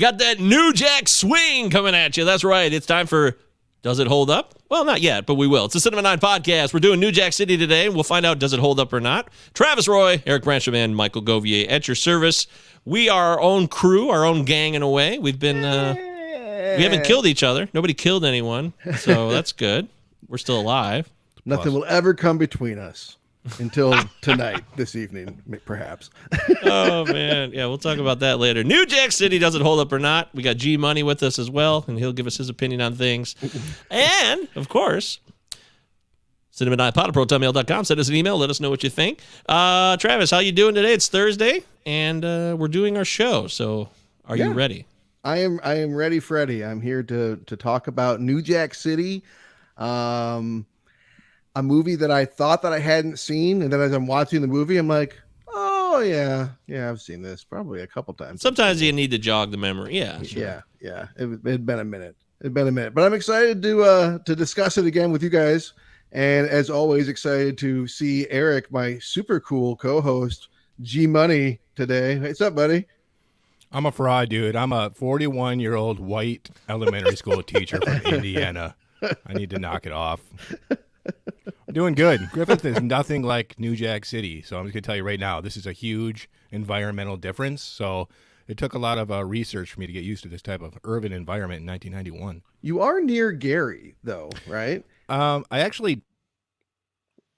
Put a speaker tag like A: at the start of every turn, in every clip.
A: We got that New Jack Swing coming at you. That's right. It's time for Does It Hold Up? Well, not yet, but we will. It's the Cinema 9 podcast. We're doing New Jack City today. We'll find out does it hold up or not. Travis Roy, Eric Brancham, and Michael Govier at your service. We are our own crew, our own gang in a way. We've been, we haven't killed each other. Nobody killed anyone, so that's good. We're still alive.
B: Nothing will ever come between us until tonight, this evening, perhaps.
A: Oh, man. Yeah, we'll talk about that later. New Jack City, does it hold up or not? We got G Money with us as well, and he'll give us his opinion on things. And, of course, cinema9pod@protonmail.com. Send us an email. Let us know what you think. Travis, how you doing today? It's Thursday, and we're doing our show. So are you ready?
B: I am ready, Freddie. I'm here to talk about New Jack City. A movie that I thought that I hadn't seen, and then as I'm watching the movie, I'm like, oh yeah, I've seen this probably a couple times.
A: Sometimes you need to jog the memory. Yeah, sure.
B: Yeah. It'd been a minute. But I'm excited to discuss it again with you guys, and as always, excited to see Eric, my super cool co-host, G Money today. What's up, buddy?
C: I'm a fraud, dude. I'm a 41-year-old white elementary school teacher from Indiana. I need to knock it off. Doing good. Griffith is nothing like New Jack City, so I'm just going to tell you right now, this is a huge environmental difference, so it took a lot of research for me to get used to this type of urban environment in 1991.
B: You are near Gary, though, right?
C: You
B: actually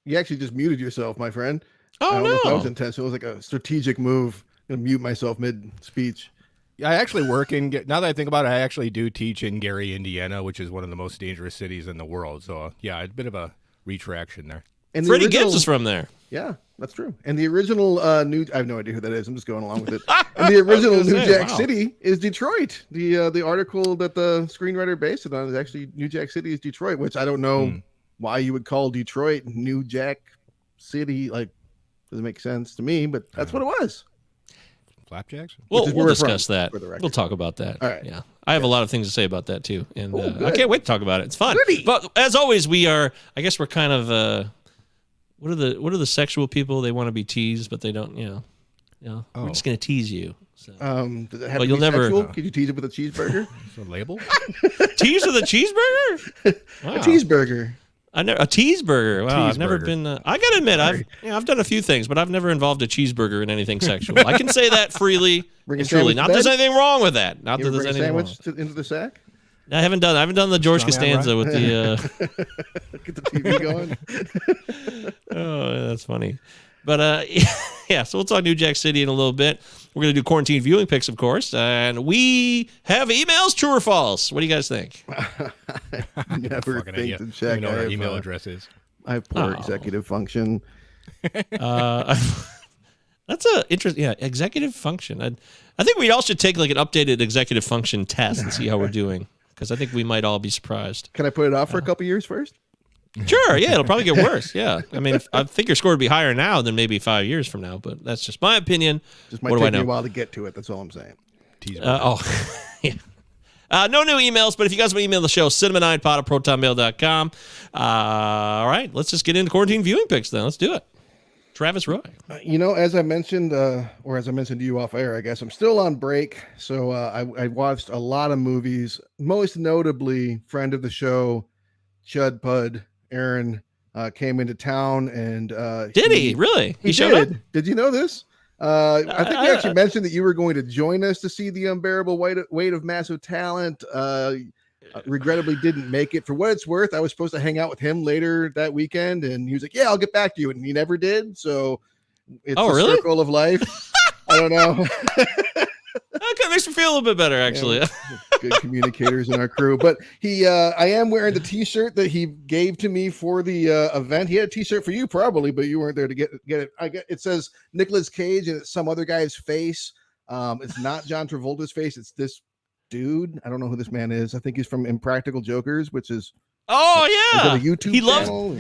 B: just muted yourself, my friend.
A: Oh, no.
B: That was intentional. It was like a strategic move. I'm going to mute myself mid-speech.
C: I actually work in, now that I think about it, I actually do teach in Gary, Indiana, which is one of the most dangerous cities in the world. So, yeah, a bit of a retraction there.
B: And
A: Freddie Gibbs is from there.
B: Yeah, that's true. And the original I have no idea who that is. I'm just going along with it. And the original New Jack City is Detroit. The article that the screenwriter based it on is actually New Jack City is Detroit, which I don't know why you would call Detroit New Jack City. Like, doesn't make sense to me, but that's what it was.
C: Flapjacks?
A: We'll discuss that. We'll talk about that.
B: All right.
A: Yeah. I have a lot of things to say about that too. And I can't wait to talk about it. It's fun. Goody. But as always, I guess we're kind of, what are the sexual people? They want to be teased, but they don't, we're just going to tease you. So.
B: Does it have to be sexual? Could you tease it with a cheeseburger?
C: Is a label?
A: Tease with a cheeseburger? Wow.
B: A cheeseburger.
A: A cheeseburger. Wow, I've never been. I gotta admit, I've done a few things, but I've never involved a cheeseburger in anything sexual. I can say that freely and truly. Not that there's anything wrong with that. Not that there's anything wrong.
B: Into the sack.
A: I haven't done the George Costanza with the.
B: Get the TV going.
A: Oh, that's funny. But yeah, so we'll talk New Jack City in a little bit. We're going to do quarantine viewing picks, of course. And we have emails, true or false? What do you guys think?
B: I never think to check.
C: You know what our email address is.
B: I have poor executive function.
A: That's a interesting, executive function. I think we all should take like an updated executive function test and see how we're doing, because I think we might all be surprised.
B: Can I put it off for a couple years first?
A: Sure, yeah, it'll probably get worse. Yeah, I mean, I think your score would be higher now than maybe 5 years from now, but that's just my opinion.
B: Just might take me a while to get to it. That's all I'm saying.
A: Yeah. No new emails, but if you guys want to email the show, cinema9pod@protonmail.com. All right, let's just get into quarantine viewing picks then. Let's do it. Travis Roy.
B: As I mentioned, or as I mentioned to you off air, I guess I'm still on break. So I watched a lot of movies, most notably friend of the show, Chud Pud, Aaron, came into town, and
A: did he really? He showed up?
B: Did you know this? I think you actually mentioned that you were going to join us to see The Unbearable Weight of Massive Talent. Regrettably didn't make it. For what it's worth, I was supposed to hang out with him later that weekend, and he was like, "Yeah, I'll get back to you," and he never did. So it's
A: really?
B: Circle of life. I don't know.
A: Okay, makes me feel a little bit better, actually.
B: Good communicators in our crew. But I am wearing the T-shirt that he gave to me for the event. He had a T-shirt for you probably, but you weren't there to get it. It says Nicolas Cage and it's some other guy's face. It's not John Travolta's face. It's this dude. I don't know who this man is. I think he's from Impractical Jokers, which is
A: a
B: YouTube channel.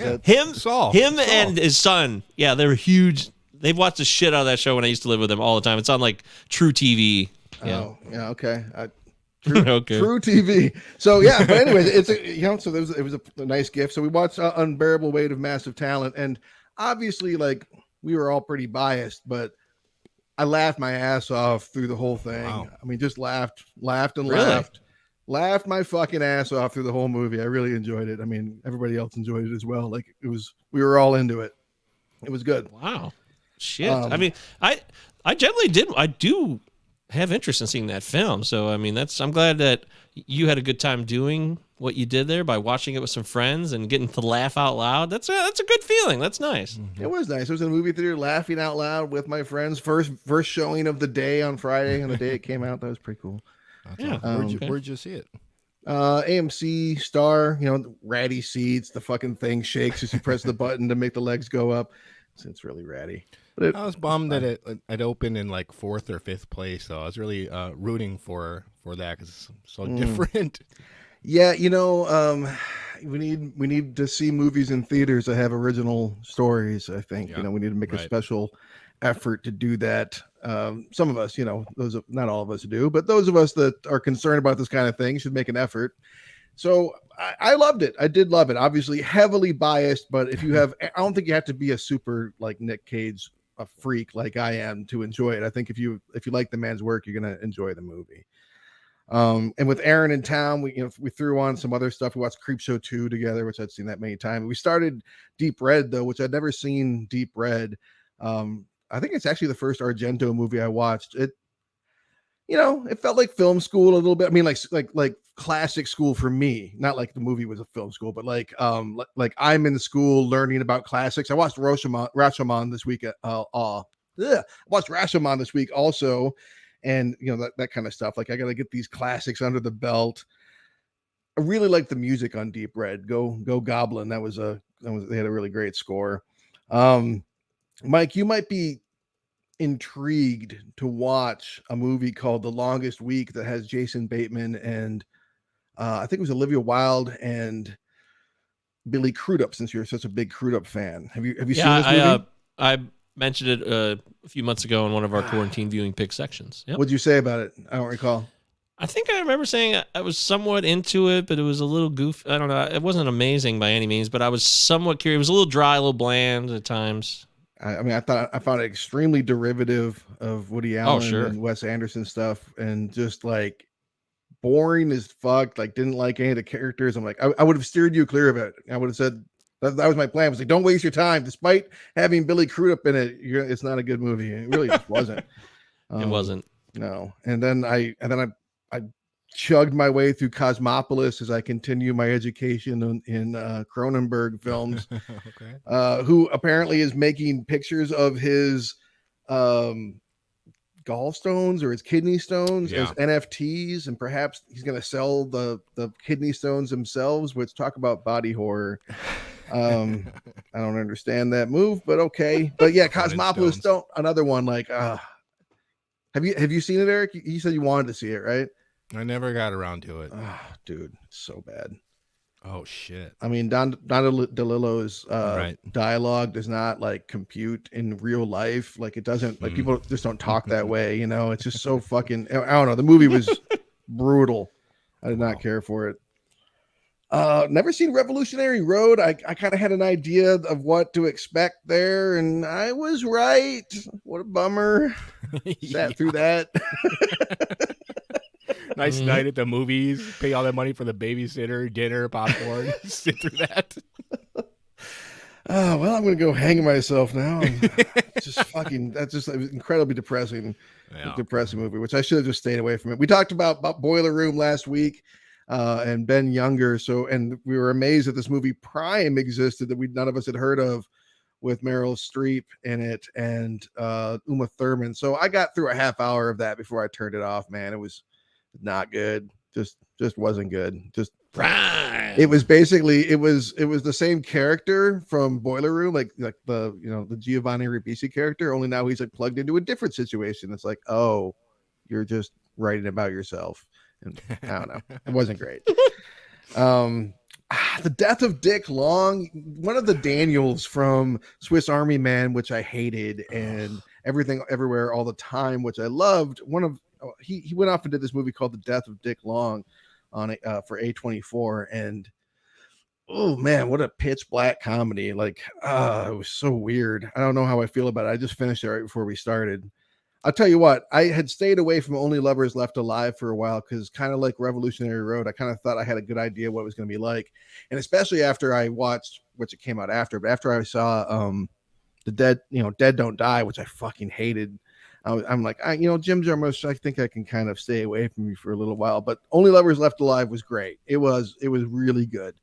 A: Him and his son. Yeah, they're huge. They've watched the shit out of that show when I used to live with them all the time. It's on like True TV. Yeah.
B: Oh, yeah. Okay. True TV. So yeah, but anyway, so it was a nice gift. So we watched Unbearable Weight of Massive Talent, and obviously, like, we were all pretty biased, but I laughed my ass off through the whole thing.
C: Wow.
B: I mean, just laughed and
A: Really?
B: laughed my fucking ass off through the whole movie. I really enjoyed it. I mean, everybody else enjoyed it as well. Like we were all into it. It was good.
A: Wow. Shit. I mean, I generally I do have interest in seeing that film. So, I mean, I'm glad that you had a good time doing what you did there by watching it with some friends and getting to laugh out loud. That's a good feeling. That's nice.
B: It was nice. I was in the movie theater laughing out loud with my friends. First showing of the day on Friday, on the day it came out. That was pretty cool.
A: Yeah.
C: Where'd you see it?
B: AMC Star, the ratty seats, the fucking thing shakes as you press the button to make the legs go up. So it's really ratty. But
C: I was bummed that it opened in like 4th or 5th place, so I was really rooting for that because it's so different.
B: Yeah, we need to see movies in theaters that have original stories. I think
C: Yeah.
B: we need to make a special effort to do that. Some of us, not all of us do, but those of us that are concerned about this kind of thing should make an effort. So I loved it. I did love it. Obviously, heavily biased, but if you have, I don't think you have to be a super like Nick Cage, a freak like I am to enjoy it. I think if you like the man's work, you're gonna enjoy the movie. And with Aaron in town, we threw on some other stuff. We watched Creepshow 2 together, which I'd seen that many times. We started Deep Red though, which I'd never seen. Deep Red. I think it's actually the first Argento movie I watched. It felt like film school a little bit. I mean, like classic school for me. Not like the movie was a film school, but like I'm in school learning about classics. I watched Rashomon this week. I watched Rashomon this week also, and that kind of stuff. Like I got to get these classics under the belt. I really like the music on Deep Red. Go Goblin. They had a really great score. Mike, you might be intrigued to watch a movie called The Longest Week that has Jason Bateman and I think it was Olivia Wilde and Billy Crudup, since you're such a big Crudup fan. Have you seen this movie?
A: I mentioned it a few months ago in one of our quarantine viewing pick sections. Yep.
B: What'd you say about it? I don't recall.
A: I think I remember saying I was somewhat into it, but it was a little goofy. I don't know. It wasn't amazing by any means, but I was somewhat curious. It was a little dry, a little bland at times.
B: I mean, I found it extremely derivative of Woody Allen and Wes Anderson stuff, and just like boring as fuck. Like, didn't like any of the characters. I'm like, I would have steered you clear of it. I would have said that was my plan. I was like, don't waste your time. Despite having Billy Crudup in it, it's not a good movie. It really just wasn't.
A: It wasn't.
B: No. And then I chugged my way through Cosmopolis as I continue my education in Cronenberg films.
C: Okay.
B: Who apparently is making pictures of his gallstones or his kidney stones as NFTs, and perhaps he's going to sell the kidney stones themselves, which talk about body horror. I don't understand that move, but okay. But yeah, Cosmopolis, another one like have you seen it, Eric? You said you wanted to see it, right?
C: I never got around to it.
B: Oh, dude, it's so bad.
C: Oh shit.
B: I mean, Don DeLillo's dialogue does not like compute in real life. Like it doesn't, like people just don't talk that way. It's just so fucking, I don't know. The movie was brutal. I did not care for it. Never seen Revolutionary Road. I kind of had an idea of what to expect there, and I was right. What a bummer. Sat through that.
C: Nice night at the movies. Pay all that money for the babysitter, dinner, popcorn. Sit through that.
B: Oh, well, I'm going to go hang myself now. That's just incredibly depressing. Yeah. Depressing movie, which I should have just stayed away from it. We talked about Boiler Room last week and Ben Younger. And we were amazed that this movie Prime existed that none of us had heard of, with Meryl Streep in it and Uma Thurman. So I got through a half hour of that before I turned it off, man. It was not good. Just wasn't good. Just
A: Prime.
B: It was basically it was the same character from Boiler Room, like the Giovanni Ribisi character, only now he's like plugged into a different situation. It's like, oh, you're just writing about yourself. And I don't know. It wasn't great. The Death of Dick Long, one of the Daniels from Swiss Army Man, which I hated, and Everything Everywhere All the Time, which I loved. He went off and did this movie called The Death of Dick Long on for A24, and oh man, what a pitch black comedy. Like it was so weird. I don't know how I feel about it. I just finished it right before we started. I'll tell you what, I had stayed away from Only Lovers Left Alive for a while because kind of like Revolutionary Road, I kind of thought I had a good idea what it was going to be like. And especially after I watched, which it came out after, but after I saw the Dead Don't Die, which I fucking hated. I'm like, Jim Jarmusch, I think I can kind of stay away from you for a little while. But Only Lovers Left Alive was great. It was really good.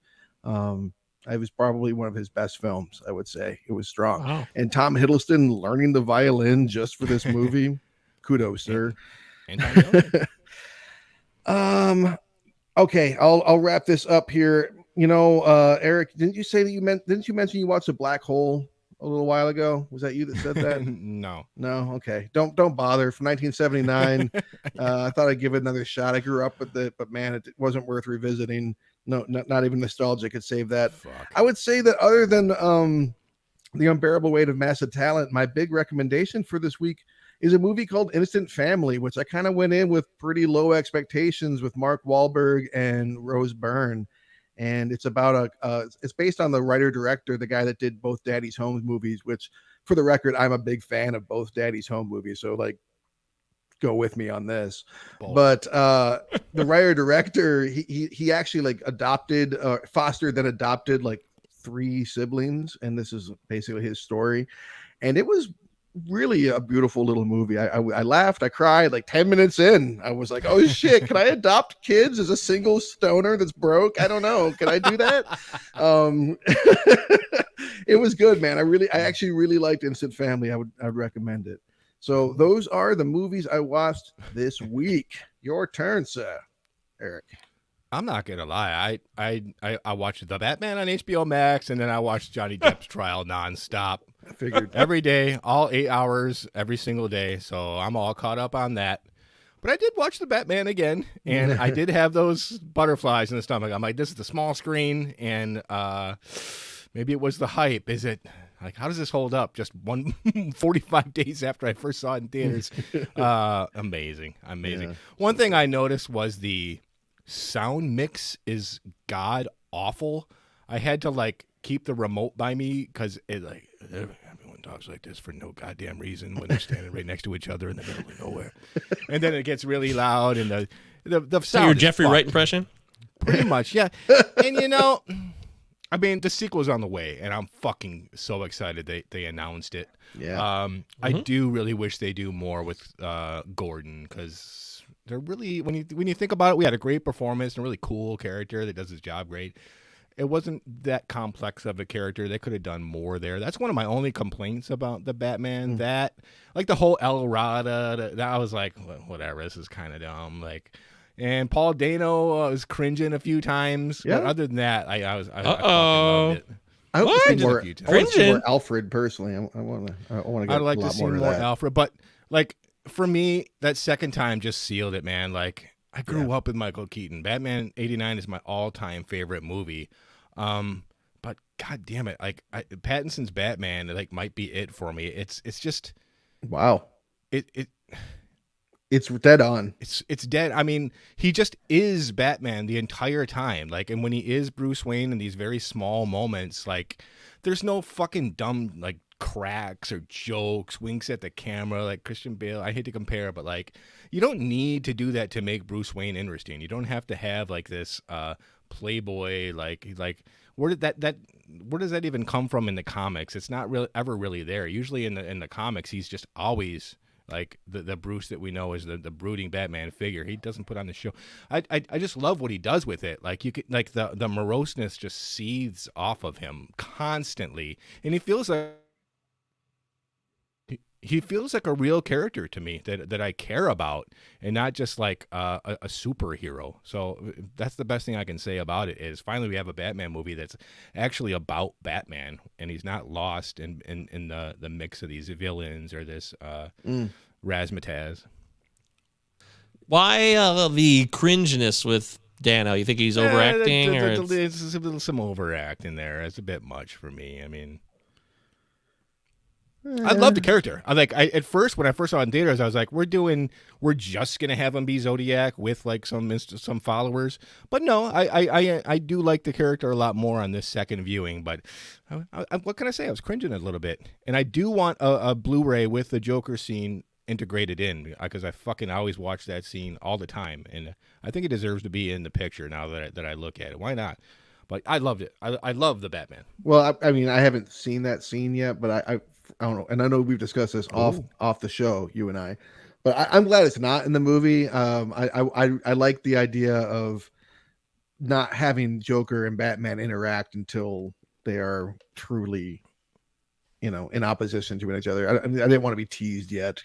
B: It was probably one of his best films, I would say. It was strong.
A: Wow.
B: And Tom Hiddleston learning the violin just for this movie. Kudos, sir. Okay, I'll wrap this up here. Eric, didn't you mention you watched A Black Hole a little while ago? Was that you that said that?
C: No.
B: Okay. Don't bother. From 1979. I thought I'd give it another shot. I grew up with it, but man, it wasn't worth revisiting. No, not even nostalgia could save that.
C: Fuck.
B: I would say that other than The Unbearable Weight of Massive Talent, my big recommendation for this week is a movie called Instant Family, which I kind of went in with pretty low expectations with Mark Wahlberg and Rose Byrne. And it's about it's based on the writer-director, the guy that did both Daddy's Home movies, which for the record, I'm a big fan of both Daddy's Home movies. So like, go with me on this.
C: Both.
B: But the writer-director, he actually like fostered then adopted like 3 siblings. And this is basically his story. And it was really a beautiful little movie. I laughed, I cried like 10 minutes in. I was like, oh shit, can I adopt kids as a single stoner that's broke? I don't know. Can I do that? It was good, man. I actually really liked Instant Family. I'd recommend it. So those are the movies I watched this week. Your turn, sir. Eric.
C: I'm not gonna lie. I watched The Batman on HBO Max, and then I watched Johnny Depp's trial nonstop.
B: I figured.
C: Every day, all 8 hours, every single day. So I'm all caught up on that. But I did watch The Batman again, and I did have those butterflies in the stomach. I'm like, this is the small screen, and maybe it was the hype. Is it like, how does this hold up? Just 45 days after I first saw it in theaters. Amazing. Yeah. One thing I noticed was the sound mix is god awful. I had to like keep the remote by me because it like everyone talks like this for no goddamn reason when they're standing right next to each other in the middle of nowhere, and then it gets really loud and the sound.
A: So your Jeffrey Wright impression?
C: Pretty much, yeah. And I mean, the sequel's on the way, and I'm fucking so excited they announced it.
B: Yeah.
C: I do really wish they do more with Gordon because. They're really when you think about it, we had a great performance and a really cool character that does his job great. It wasn't that complex of a character. They could have done more there. That's one of my only complaints about the Batman. That like the whole El Rada, that I was like, whatever. This is kind of dumb. Like, and Paul Dano was cringing a few times.
B: Yeah.
C: But other than that, I fucking loved it.
B: I hope to see more,
A: Cringing?
B: more Alfred personally. I want to get
C: I'd like
B: a
C: to
B: lot
C: see
B: more
C: more
B: of that.
C: Alfred, but like. For me, that second time just sealed it, man. Like, I grew up with Michael Keaton. Batman 89 is my all-time favorite movie. But god damn it, like Pattinson's Batman, like might be it for me. It's just
B: wow.
C: It's
B: dead on.
C: It's dead. I mean, he just is Batman the entire time. Like, and when he is Bruce Wayne in these very small moments, like there's no fucking dumb like cracks or jokes, winks at the camera like Christian Bale. I hate to compare, but like you don't need to do that to make Bruce Wayne interesting. You don't have to have like this playboy like where does that even come from in the comics? It's not really ever really there. Usually in the comics he's just always like the Bruce that we know is the brooding Batman figure. He doesn't put on the show. I just love what he does with it. Like you could like the moroseness just seethes off of him constantly, and he feels like a real character to me that I care about, and not just like a superhero. So that's the best thing I can say about it is finally we have a Batman movie that's actually about Batman, and he's not lost in the mix of these villains or this razzmatazz.
A: Why the cringiness with Dano? You think he's overacting? Or
C: There's some overacting there. It's a bit much for me. I mean, I love the character. At first when I first saw it in theaters, I was like, we're just gonna have him be Zodiac with like some followers. But no, I do like the character a lot more on this second viewing. But what can I say? I was cringing a little bit, and I do want a Blu-ray with the Joker scene integrated in because I always watch that scene all the time, and I think it deserves to be in the picture now that I look at it. Why not? But I loved it. I love the Batman.
B: Well, I mean, I haven't seen that scene yet, but I don't know, and I know we've discussed this off the show, you and I. But I'm glad it's not in the movie. I like the idea of not having Joker and Batman interact until they are truly, in opposition to each other. I didn't want to be teased yet.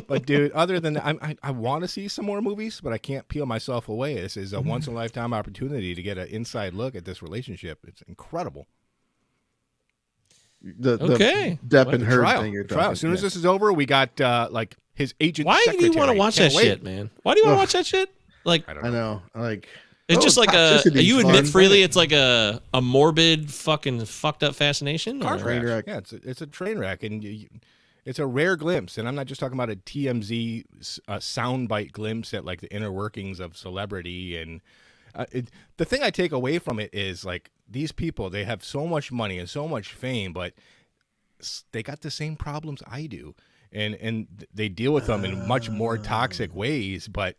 C: But dude, other than that, I want to see some more movies, but I can't peel myself away. This is a once in a lifetime opportunity to get an inside look at this relationship. It's incredible.
B: The Depp and her thing you're talking.
C: As soon as this is over, we got like his agent.
A: Why do you want to watch that shit, man? Why do you want to watch that shit? Like,
B: I know. Like,
A: it's just like you admit freely it's like a morbid fucking fucked up fascination.
C: Train wreck. Yeah, it's a train wreck, and it's a rare glimpse. And I'm not just talking about a TMZ soundbite glimpse at like the inner workings of celebrity. And the thing I take away from it is like these people, they have so much money and so much fame, but they got the same problems I do. And they deal with them in much more toxic ways, but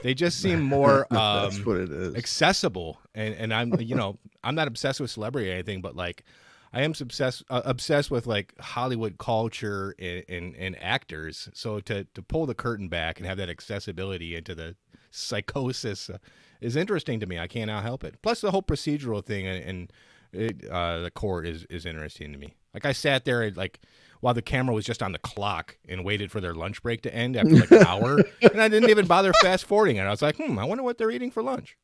C: they just seem more
B: that's what it is.
C: Accessible. And I'm I'm not obsessed with celebrity or anything, but like I am obsessed with like Hollywood culture and actors. So to pull the curtain back and have that accessibility into the psychosis is interesting to me. I cannot help it. Plus the whole procedural thing and the court is interesting to me. Like I sat there like while the camera was just on the clock and waited for their lunch break to end after like an hour, and I didn't even bother fast forwarding it. I was like, I wonder what they're eating for lunch.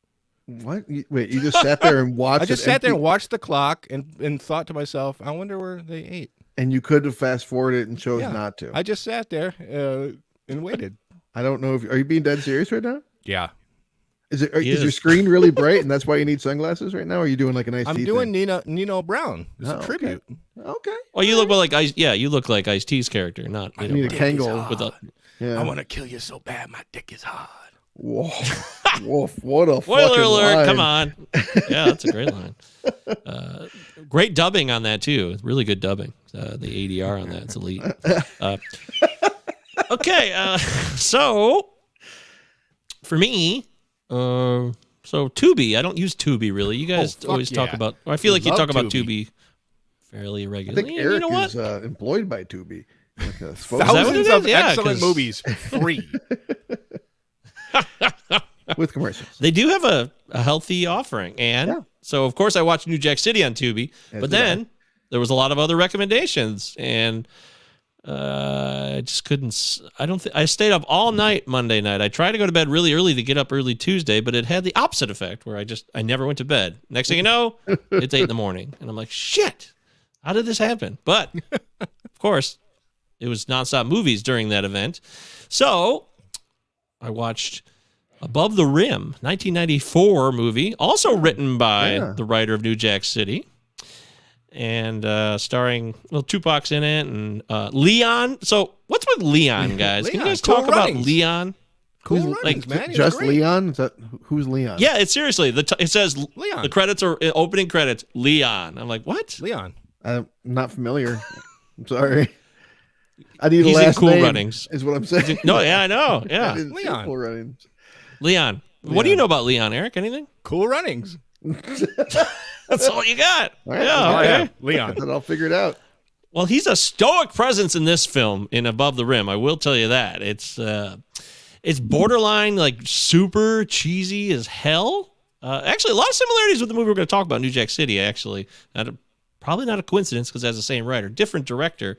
B: What? Wait, you just sat there and watched?
C: I just sat there and watched the clock and thought to myself, I wonder where they ate.
B: And you could have fast forwarded and chose not to.
C: I just sat there and waited.
B: I don't know if are you being dead serious right now?
C: Yeah.
B: Is your screen really bright and that's why you need sunglasses right now? Or are you doing like a nice?
C: I'm doing Nino Brown. It's a tribute.
B: Okay.
A: Well, you look like you look like Ice-T's character, not.
B: I need a Kangol
A: with a.
C: Yeah. I want to kill you so bad, my dick is hard.
B: Whoa. Wolf, what a
A: spoiler
B: fucking
A: alert!
B: line.
A: Come on. Yeah, that's a great line. Great dubbing on that too. Really good dubbing. The ADR on that, it's elite. Okay, so for me, so Tubi. I don't use Tubi really. You guys always talk about. I feel like you talk about Tubi fairly regularly.
B: I think Eric is employed by Tubi. Like
C: thousands of excellent movies free.
B: With commercials.
A: They do have a healthy offering. And so, of course, I watched New Jack City on Tubi. But then there was a lot of other recommendations. And I just couldn't. I stayed up all night Monday night. I tried to go to bed really early to get up early Tuesday, but it had the opposite effect where I never went to bed. Next thing you know, it's 8 a.m. And I'm like, shit, how did this happen? But, of course, it was nonstop movies during that event. So I watched Above the Rim, 1994 movie, also written by the writer of New Jack City, and starring Tupac's in it and Leon. So what's with Leon, guys? Can you guys talk about Leon?
C: Cool runnings, man.
B: Just Leon? Is that who's Leon?
A: Yeah, it's seriously. It says
C: Leon.
A: The credits are opening credits. Leon. I'm like, what?
C: Leon.
B: I'm not familiar. I'm sorry. I need
A: He's
B: a last
A: in Cool
B: name,
A: Runnings.
B: is what I'm saying.
A: No, yeah, I know. Yeah,
B: Leon. Cool Runnings.
A: Leon. What do you know about Leon, Eric? Anything?
C: Cool Runnings.
A: That's all you got.
B: All right.
A: Yeah, okay.
C: Yeah. Leon.
B: I'll figure it out.
A: Well, he's a stoic presence in this film in Above the Rim. I will tell you that. It's borderline like super cheesy as hell. Actually, a lot of similarities with the movie we're going to talk about, New Jack City, actually. Probably not a coincidence because it has the same writer, different director,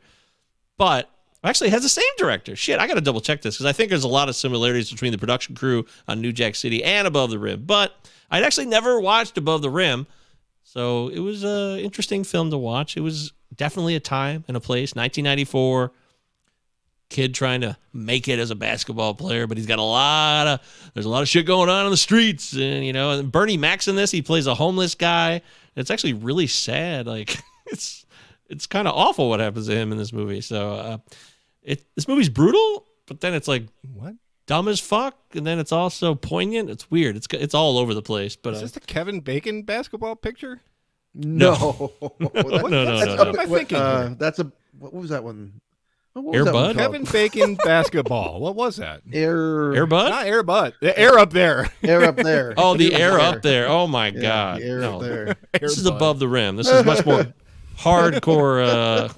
A: but actually it has the same director. Shit, I got to double check this because I think there's a lot of similarities between the production crew on New Jack City and Above the Rim, but I'd actually never watched Above the Rim, so it was an interesting film to watch. It was definitely a time and a place, 1994, kid trying to make it as a basketball player, but he's got there's a lot of shit going on in the streets, and and Bernie Mac's in this, he plays a homeless guy. It's actually really sad. Like it's kind of awful what happens to him in this movie. So this movie's brutal, but then it's like dumb as fuck, and then it's also poignant. It's weird. It's all over the place. But
C: is this the Kevin Bacon basketball picture?
B: No.
A: No.
C: What am I thinking?
B: That's what was that one? What was
A: Air
B: that one
A: Bud?
B: called?
C: Kevin Bacon basketball. What was that?
A: Air Bud?
C: Not Air Bud. The air up there.
B: Air up there.
A: Oh, the air up there. Oh my
B: Yeah,
A: God.
B: the air
A: No.
B: up there.
A: This is above the rim. This is much more hardcore.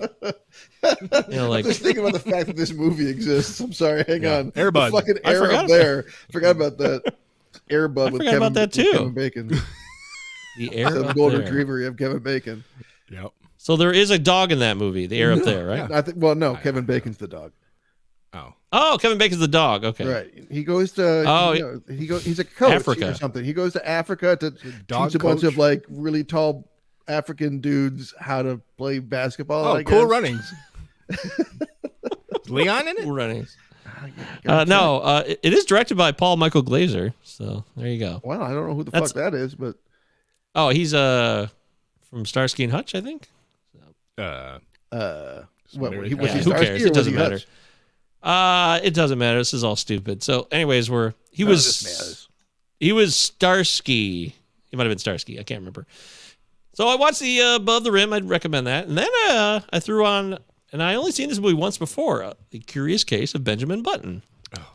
A: Like
B: Just thinking about the fact that this movie exists. I'm sorry. Hang on.
C: Air Bud.
B: The fucking
A: I
B: air
A: forgot
B: up there. Forgot about that. Air Bud with
A: forgot
B: Kevin,
A: about that,
B: with
A: too.
B: Kevin Bacon.
A: the air
B: The
A: up
B: golden
A: there.
B: retriever. You have Kevin Bacon.
C: Yep.
A: So there is a dog in that movie. The air up there, right?
C: Yeah.
B: I think. Well, no. Kevin Bacon's the dog.
C: Oh.
A: Oh, Kevin Bacon's the dog. Okay.
B: Right. He goes to.
A: Oh,
B: he's a coach
A: Africa.
B: or something. He goes to Africa to
C: Dog
B: teach a bunch
C: coach?
B: of like really tall African dudes how to play basketball.
C: Oh,
B: I
C: Cool
B: guess.
C: Runnings. Is Leon in it?
A: Cool Runnings.
B: Gotcha.
A: No, it is directed by Paul Michael Glazer. So there you go.
B: Well, I don't know who the
A: That's-
B: fuck that is, but
A: Oh, he's from Starsky and Hutch, I think.
B: what
C: Somebody-
B: he was
A: Yeah,
B: he
A: who
B: Starsky
A: cares?
B: or
A: It
B: was
A: doesn't
B: he
A: matter.
B: Hutch?
A: It doesn't matter. This is all stupid. So, anyways,
B: None of this
A: he
B: matters.
A: was Starsky. He might have been Starsky. I can't remember. So I watched the Above the Rim. I'd recommend that. And then I threw on, and I only seen this movie once before, The Curious Case of Benjamin Button.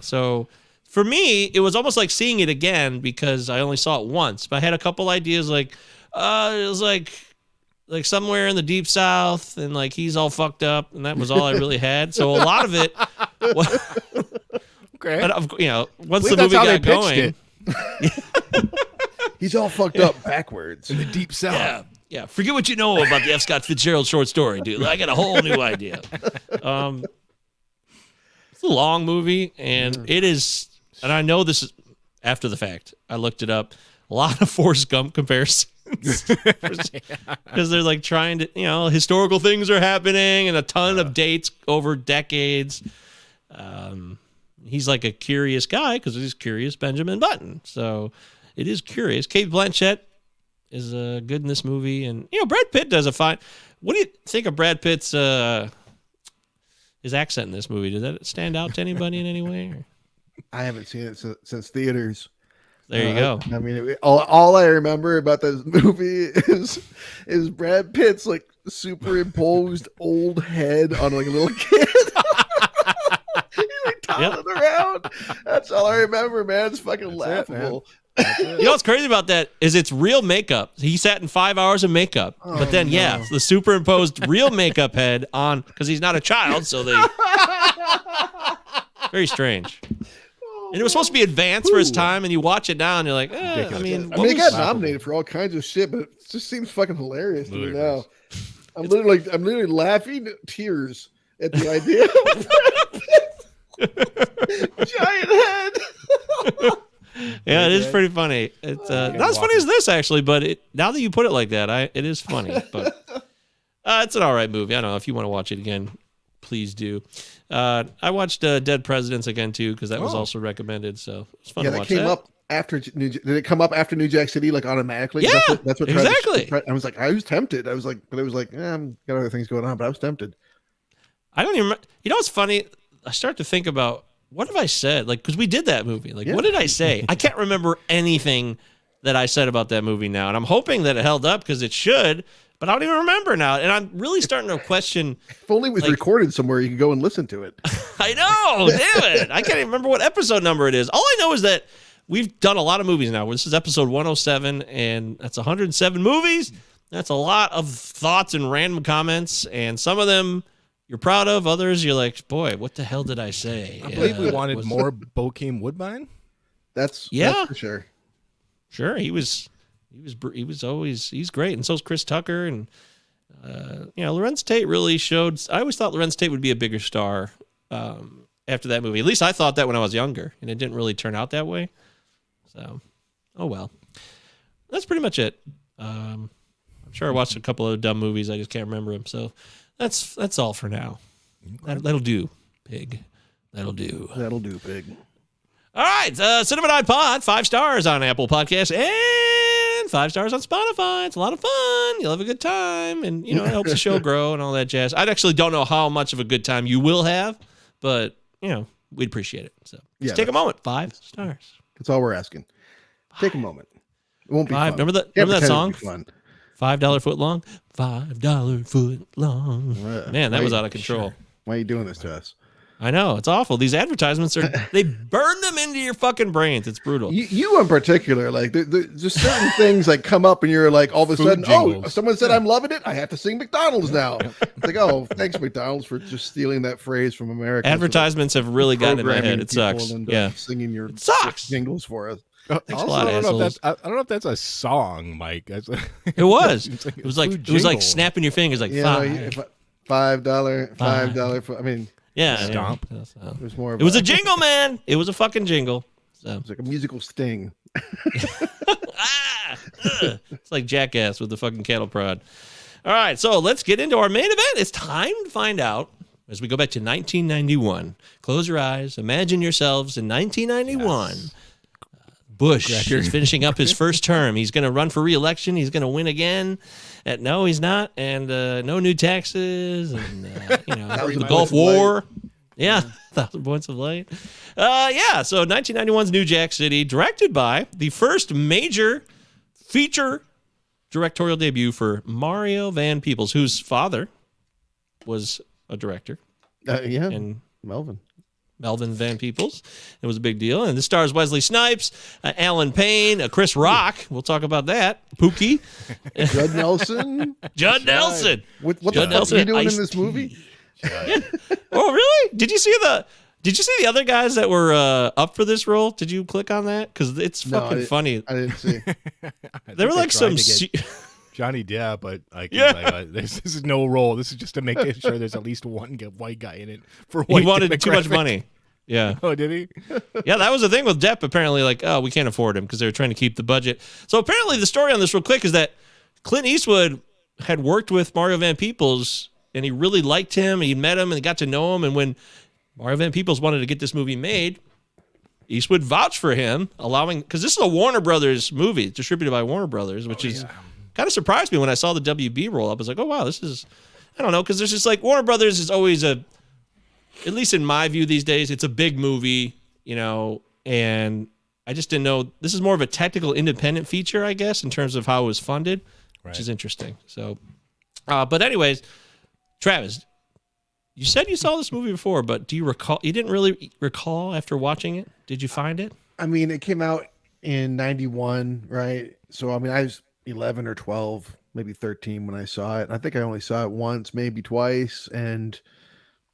A: So for me, it was almost like seeing it again because I only saw it once. But I had a couple ideas like, it was like somewhere in the deep south and like he's all fucked up. And that was all I really had. So a lot of it,
C: Okay.
A: once
C: Believe
A: the movie
C: that's how they
A: got
C: pitched
A: going.
B: He's all fucked up backwards.
C: In the deep south.
A: Yeah. Yeah. Forget what you know about the F. Scott Fitzgerald short story, dude. I got a whole new idea. It's a long movie, and it is, and I know this is after the fact. I looked it up. A lot of Forrest Gump comparisons. Because they're like trying to, historical things are happening and a ton of dates over decades. He's like a curious guy because he's curious Benjamin Button. So it is curious. Kate Blanchett is good in this movie. And, Brad Pitt does a fine. What do you think of Brad Pitt's his accent in this movie? Did that stand out to anybody in any way? Or?
B: I haven't seen it since theaters.
A: There you go.
B: I mean, all I remember about this movie is Brad Pitt's like superimposed old head on like a little kid. He's like toddling around. That's all I remember, man. It's fucking laughable.
A: You know what's crazy about that is it's real makeup. He sat in 5 hours of makeup, but then the superimposed real makeup head on because he's not a child, so they very strange. And it was supposed to be advanced for his time, and you watch it now, and you're like,
C: Ridiculous.
A: I mean,
B: It got nominated for all kinds of shit, but it just seems fucking hilarious to me now. I'm literally laughing tears at the idea of giant head.
A: yeah, it is pretty funny. It's not as funny as this actually, but now that you put it like that, it is funny. But it's an all right movie. I don't know if you want to watch it again, please do. I watched Dead Presidents again too because that was also recommended. So it's fun to
B: That
A: watch.
B: came up after did it come up after New Jack City like automatically?
A: Yeah,
B: that's what
A: exactly.
B: I was tempted. I was like, I'm got other things going on, but I was tempted.
A: I don't even. You know what's funny? I start to think about what have I said? Like, because we did that movie. Like, what did I say? I can't remember anything that I said about that movie now, and I'm hoping that it held up because it should. But I don't even remember now, and I'm really starting to question.
B: If only it was recorded somewhere, you could go and listen to it.
A: I know, damn it! I can't even remember what episode number it is. All I know is that we've done a lot of movies now. This is episode 107, and that's 107 movies. That's a lot of thoughts and random comments, and some of them you're proud of. Others you're like, boy, what the hell did I say?
C: I believe we wanted more Bokeem Woodbine.
B: That's for sure.
A: Sure, he's great, and so's Chris Tucker, and Lorenz Tate really showed. I always thought Lorenz Tate would be a bigger star after that movie. At least I thought that when I was younger, and it didn't really turn out that way. So, oh well, that's pretty much it. I'm sure I watched a couple of dumb movies. I just can't remember them. So that's all for now. That'll do, pig. That'll do.
B: That'll do, pig.
A: All right, Cinema Nine Pod, 5 stars on Apple Podcasts and 5 stars on Spotify. It's a lot of fun. You'll have a good time, and it helps the show grow and all that jazz. I actually don't know how much of a good time you will have, but we'd appreciate it. So just take a moment. 5 stars.
B: That's all we're asking. Take a moment. It won't be fun.
A: Remember that song?
B: Fun.
A: $5 foot long. $5 foot long. Man, that was out of control.
B: Why are you doing this to us?
A: I know, it's awful. These advertisements they burn them into your fucking brains. It's brutal.
B: You in particular, like just certain things like come up and you're like all of a sudden, jingles. Oh, someone said I'm loving it. I have to sing McDonald's now. It's like, oh, thanks McDonald's for just stealing that phrase from America.
A: Advertisements have really gotten in my head. It sucks.
B: And, singing your jingles for us.
C: Also, I don't know if that's a song, Mike.
A: It was. It was like snapping your fingers, like $5.
B: $5. I mean.
A: Yeah,
C: stomp.
B: It was more.
A: It was a jingle, man. It was a fucking jingle. So.
B: It's like a musical sting.
A: It's like Jackass with the fucking cattle prod. All right, so let's get into our main event. It's time to find out as we go back to 1991. Close your eyes. Imagine yourselves in 1991. Yes. Bush is finishing up his first term. He's going to run for re-election. He's going to win again. No, he's not. And no new taxes. And, the Gulf War. Yeah, 1,000 Points of Light. So 1991's New Jack City, directed by the first major feature directorial debut for Mario Van Peebles, whose father was a director.
B: And
A: Melvin Van Peebles. It was a big deal. And this stars Wesley Snipes, Alan Payne, Chris Rock. We'll talk about that. Pookie.
B: Judd Nelson.
A: Judd Nelson.
B: What the fuck are you doing in this movie?
A: Yeah. Oh, really? Did you see the other guys that were up for this role? Did you click on that? Because it's fucking funny.
B: I didn't see.
A: They were like some...
C: Johnny Depp, but this is no role. This is just to make sure there's at least one white guy in it. He
A: wanted too much money. Yeah.
C: Oh, did he?
A: Yeah, that was the thing with Depp. Apparently, we can't afford him because they were trying to keep the budget. So apparently, the story on this real quick is that Clint Eastwood had worked with Mario Van Peebles, and he really liked him. He met him and got to know him. And when Mario Van Peebles wanted to get this movie made, Eastwood vouched for him, because this is a Warner Brothers movie, distributed by Warner Brothers, which is kind of surprised me when I saw the WB roll up. I was like, oh, wow, this is, I don't know, because there's just like Warner Brothers is always at least in my view these days, it's a big movie, and I just didn't know. This is more of a technical independent feature, I guess, in terms of how it was funded, which is interesting. So, but anyways, Travis, you said you saw this movie before, but do you recall? You didn't really recall after watching it? Did you find it?
B: I mean, it came out in 91, right? So, I mean, I was 11 or 12, maybe 13 when I saw it. I think I only saw it once, maybe twice, and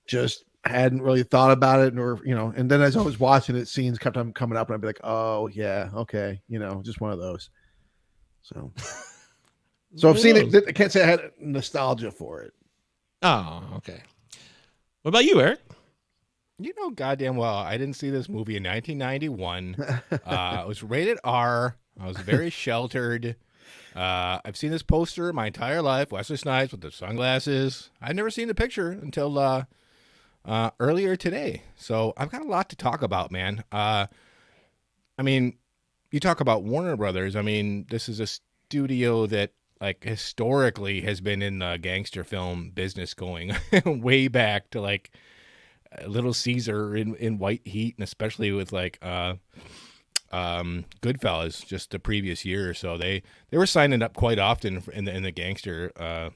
B: just hadn't really thought about it, and then as I was watching it, scenes kept on coming up and I'd be like, oh yeah, okay, just one of those. So I've seen it. I can't say I had nostalgia for it.
A: Oh, okay. What about you, Eric?
C: Goddamn well, I didn't see this movie in 1991. It was rated R. I was very sheltered. I've seen this poster my entire life. Wesley Snipes with the sunglasses. I'd never seen the picture until earlier today. So I've got a lot to talk about, man. I mean, you talk about Warner Brothers. I mean, this is a studio that historically has been in the gangster film business going way back to Little Caesar in White Heat, and especially with Goodfellas just the previous year or so. They were signing up quite often in the gangster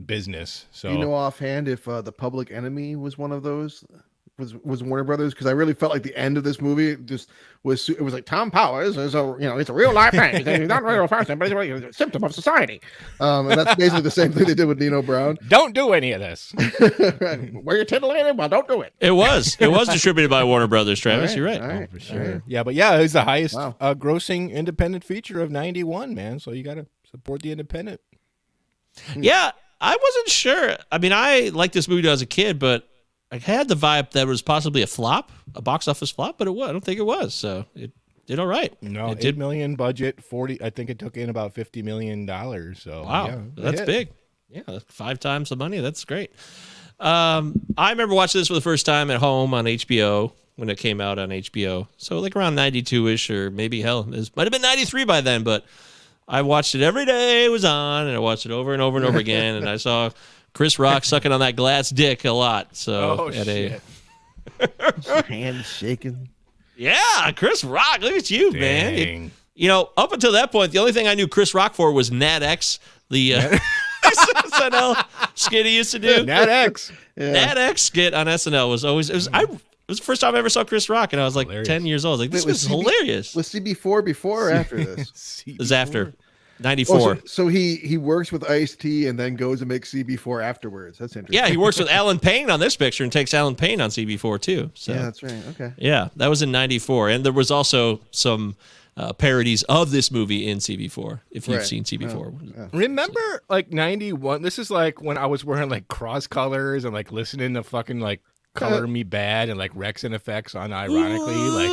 C: business. So
B: do you know offhand if The Public Enemy was one of those? Was Warner Brothers? Because I really felt like the end of this movie it was like Tom Powers is it's a real life thing. He's not a real person, but he's a symptom of society. And that's basically the same thing they did with Nino Brown.
C: Don't do any of this.
B: Where you're titillating, well, don't do it.
A: It was distributed by Warner Brothers. Travis, you're right.
B: All right.
C: For sure. Yeah, but it was the highest grossing independent feature of 91, man. So you got to support the independent.
A: Yeah, I wasn't sure. I mean, I liked this movie as a kid, but I had the vibe that it was possibly a box office flop, but I don't think it was. So it did all right.
C: No, it did $8 million budget, 40. I think it took in about $50 million. So
A: wow, that's big. Yeah, that's 5 times the money. That's great. I remember watching this for the first time at home on HBO when it came out on HBO. So around 92-ish, or maybe it might have been 93 by then, but I watched it every day it was on, and I watched it over and over and over again, and I saw Chris Rock sucking on that glass dick a lot. So
B: shit. Hand shaking.
A: Yeah, Chris Rock. Look at you, man. Up until that point, the only thing I knew Chris Rock for was Nat X, the SNL skit he used to do?
C: Nat X.
B: Yeah.
A: That X skit on SNL was always it was the first time I ever saw Chris Rock, and I was like
C: Hilarious.
A: 10 years old. Like, this was hilarious.
B: Was CB4 before or after this?
A: It was after
B: Oh,
A: 94.
B: so he works with Ice-T and then goes and makes CB4 afterwards. That's interesting.
A: Yeah, he works with Alan Payne on this picture and takes Alan Payne on CB4 too. So
B: Yeah, that's right. Okay.
A: yeah, that was in 94. And there was also some parodies of this movie in CB4, if you've
B: Right.
A: seen CB4.
B: Oh, yeah.
C: Remember, like 91? This is like when I was wearing like cross colors and like listening to fucking like Color Me Bad and like Rex and Effects on ironically. Like,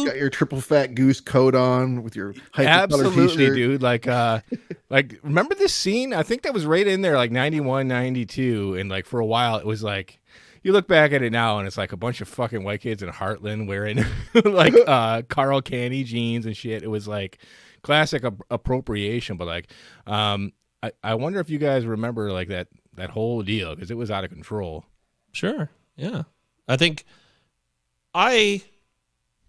B: Got your triple fat goose coat on with your
C: absolutely,
B: t-shirt.
C: dude. Like remember this scene? I think that was right in there, like 91, 92. And like for a while, it was like, you look back at it now and it's like a bunch of fucking white kids in Heartland wearing like Carl Canny jeans and shit. It was like classic appropriation. But like, I wonder if you guys remember like that whole deal, because it was out of control.
A: Sure. Yeah. I think I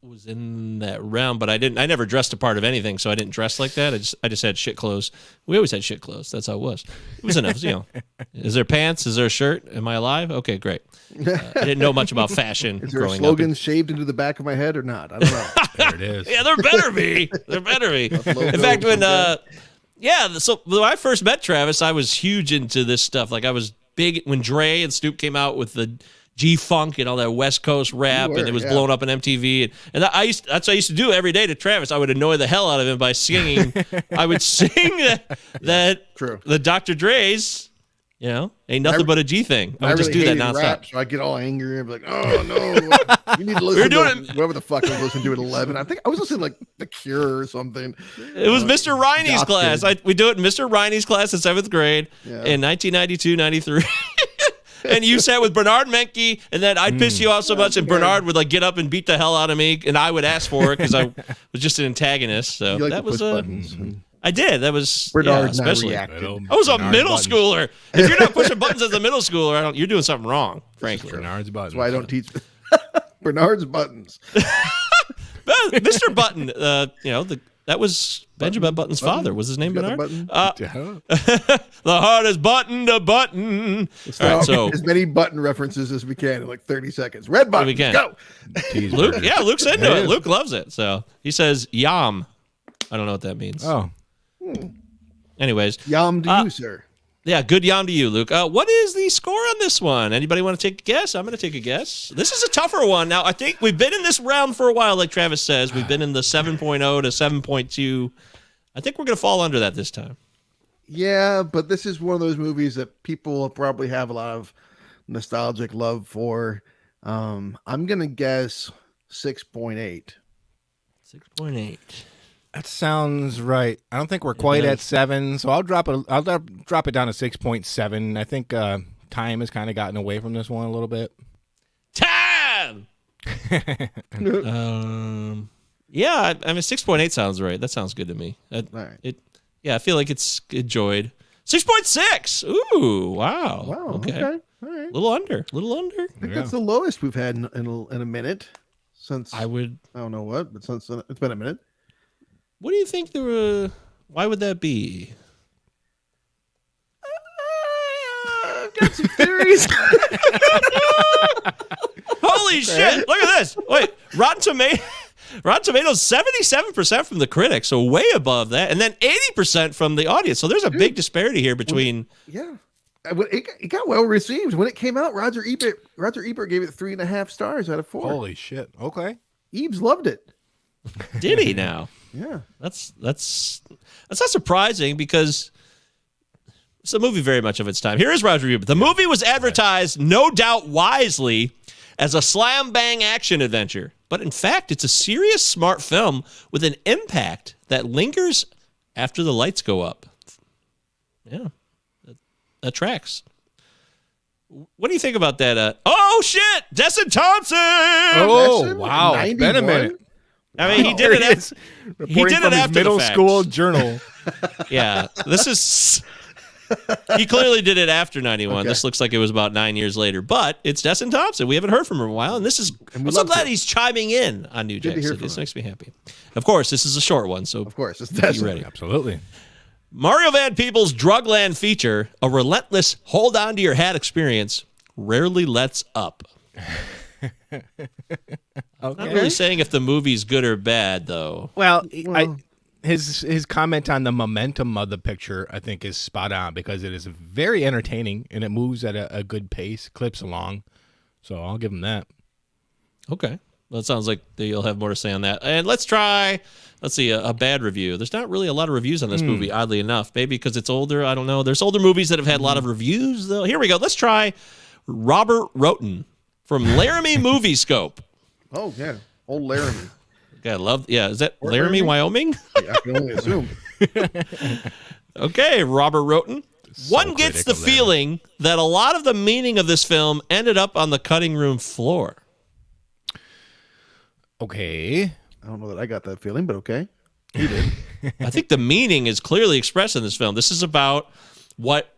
A: was in that realm, but I never dressed a part of anything, so I didn't dress like that. I just had shit clothes. We always had shit clothes. That's how it was. It was enough, you know. Is there pants? Is there a shirt? Am I alive? Okay, great. I didn't know much about fashion
B: Is there a
A: growing
B: slogan
A: up.
B: shaved into the back of my head or not? I don't know.
C: There it is.
A: Yeah, there better be. There better be.
B: logo
A: In fact, when
B: someday.
A: so when I first met Travis, I was huge into this stuff. Like, I was big when Dre and Snoop came out with the G-Funk and all that West Coast rap, and it was blown up on MTV. And that's what I used to do every day to Travis. I would annoy the hell out of him by singing. I would sing that
B: True.
A: the Dr. Dre's, you know, ain't nothing but a G thing. I would just do that
B: hated
A: nonstop.
B: rap, so I get all angry and be like, "Oh no, you need to listen
A: doing
B: to whatever the fuck I was listening to at 11." I think I was listening to, like, The Cure or something.
A: It was Mr. Riney's class. We do it in Mr. Riney's class in 7th grade in 1992, 93. And you sat with Bernard Menke, and then I'd piss you off so much, and Bernard would like get up and beat the hell out of me, and I would ask for it because I was just an antagonist. So
B: You like
A: that
B: to
A: was
B: push buttons.
A: I did. That was
B: Bernard and I
A: especially.
B: reacted.
A: I was a
C: Bernard's
A: middle
C: buttons.
A: schooler. If you're not pushing buttons as a middle schooler, you're doing something wrong, frankly.
C: Bernard's buttons.
B: That's why I don't teach Bernard's buttons.
A: But Mr. Button, that was Benjamin Button's father. Was his name
B: You got
A: Bernard?
B: the
A: The hardest button to button. All right, so
B: as many button references as we can in like 30 seconds. Red button,
A: we can.
B: go.
A: Luke's into it. Luke loves it. So he says yam. I don't know what that means.
C: Oh,
A: Anyways,
B: Yam to you, sir.
A: yeah, good yam to you, Luke. What is the score on this one? Anybody want to take a guess? I'm going to take a guess. This is a tougher one. Now, I think we've been in this round for a while, like Travis says. We've been in the 7.0 to 7.2. I think we're going to fall under that this time.
B: Yeah, but this is one of those movies that people probably have a lot of nostalgic love for. I'm gonna guess 6.8.
A: 6.8.
C: that sounds right. I don't think we're quite at 7, so I'll drop it. I'll drop it down to 6.7. I think time has kind of gotten away from this one a little bit.
A: Time! Yeah, I mean, 6.8 sounds right. That sounds good to me.
B: All right.
A: Yeah, I feel like it's enjoyed. 6.6. Ooh, wow.
B: Wow.
A: Okay.
B: All right.
A: Little under.
B: I think that's the lowest we've had in a minute since I don't know what, but since it's been a minute.
A: What do you think why would that be?
B: I've got some theories.
A: Holy shit! Look at this. Wait, Rotten Tomatoes 77% from the critics, so way above that, and then 80% from the audience. So there's a big disparity here between.
B: Yeah, it got well received when it came out. Roger Ebert gave it 3.5 stars out of 4.
C: Holy shit! Okay,
B: Ebes loved it.
A: Did he now?
B: Yeah,
A: that's not surprising because it's a movie very much of its time. Here is Roger Ebert. The movie was advertised, no doubt wisely, as a slam bang action adventure, but in fact, it's a serious, smart film with an impact that lingers after the lights go up. Yeah, that tracks. What do you think about that? Oh shit, Desson Thompson!
C: Oh
B: Desson,
C: wow, it's been a
B: 91?
C: minute.
A: I mean, he did it. He did it
C: his
A: after
C: middle
A: the fact.
C: school journal.
A: Yeah, this is. He clearly did it after 91.
B: Okay.
A: This looks like it was about 9 years later, but it's Desson Thompson. We haven't heard from him in a while, and this is. I'm so glad he's chiming in on New Jack City. This makes me happy. Of course, this is a short one, so
B: of course, it's
A: be
B: Desson.
A: ready.
C: Absolutely.
A: Mario Van Peebles' Drugland feature, a relentless hold on to your hat experience, rarely lets up.
C: Okay.
A: Not really saying if the movie's good or bad, though.
C: Well, his comment on the momentum of the picture, I think, is spot on because it is very entertaining and it moves at a good pace, clips along. So I'll give him that.
A: Okay. Well, it sounds like you'll have more to say on that. And let's see, a bad review. There's not really a lot of reviews on this movie, oddly enough. Maybe because it's older. I don't know. There's older movies that have had a lot of reviews, though. Here we go. Let's try Robert Roten from Laramie Movie Scope.
B: Oh, yeah. Old Laramie.
A: Is that Laramie, Wyoming?
B: I can only assume.
A: Okay, Robert Roten.
C: So
A: One gets the feeling that a lot of the meaning of this film ended up on the cutting room floor.
C: Okay.
B: I don't know that I got that feeling, but okay.
A: I think the meaning is clearly expressed in this film. This is about what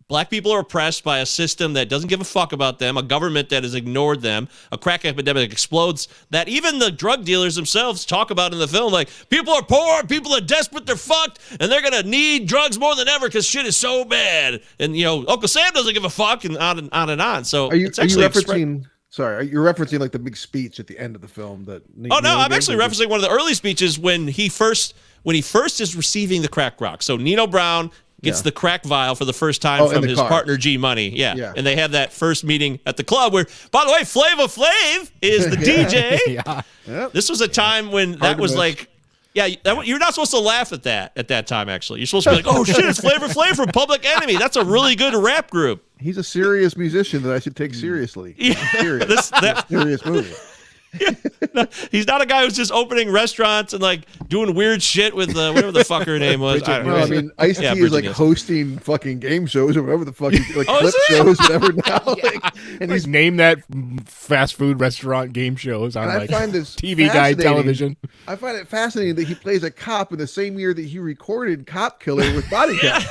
A: black people are oppressed by a system that doesn't give a fuck about them, a government that has ignored them, a crack epidemic explodes that even the drug dealers themselves talk about in the film. Like, people are poor, people are desperate, they're fucked, and they're going to need drugs more than ever because shit is so bad. And, Uncle Sam doesn't give a fuck, and on and on and on. So
B: are you referencing... Sorry, you're referencing like the big speech at the end of the film that.
A: I'm actually referencing one of the early speeches when he first is receiving the crack rock. So Nino Brown gets the crack vial for the first time from his partner G Money. Yeah. And they have that first meeting at the club where, by the way, Flava Flav is the DJ.
C: Yeah.
B: Yep.
A: This was a time when that was like. Yeah, you're not supposed to laugh at that time, actually. You're supposed to be like, oh, shit, it's Flavor Flav from Public Enemy. That's a really good rap group.
B: He's a serious musician that I should take seriously. Serious. Serious movie.
A: Yeah. He's not a guy who's just opening restaurants and like doing weird shit with whatever the fuck her name was.
B: I mean, Ice-T is like hosting fucking game shows or whatever the fuck, like clip shows, whatever now.
C: And he's named that fast food restaurant game shows on like TV Guide television.
B: I find it fascinating that he plays a cop in the same year that he recorded Cop Killer with Body Count.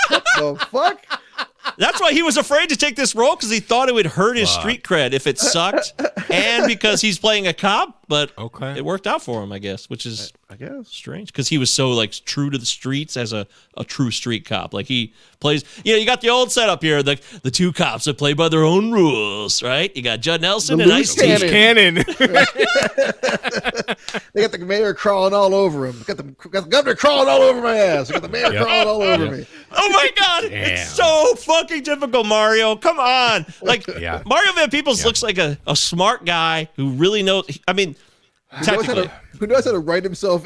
B: What the fuck?
A: That's why he was afraid to take this role, because he thought it would hurt his street cred if it sucked, and because he's playing a cop. But it worked out for him, I guess, which is strange, because he was so like true to the streets as a true street cop. Like he plays, you got the old setup here, the two cops that play by their own rules, right? You got Judd Nelson and Ice-T.
C: Cannon.
B: They got the mayor crawling all over him. Got the governor crawling all over my ass. I got the mayor crawling all over me.
A: Oh my God.
C: Damn.
A: It's so fucking difficult, Mario. Come on. Like, Mario Van Peebles looks like a smart guy who really knows. I mean,
B: who knows how to write himself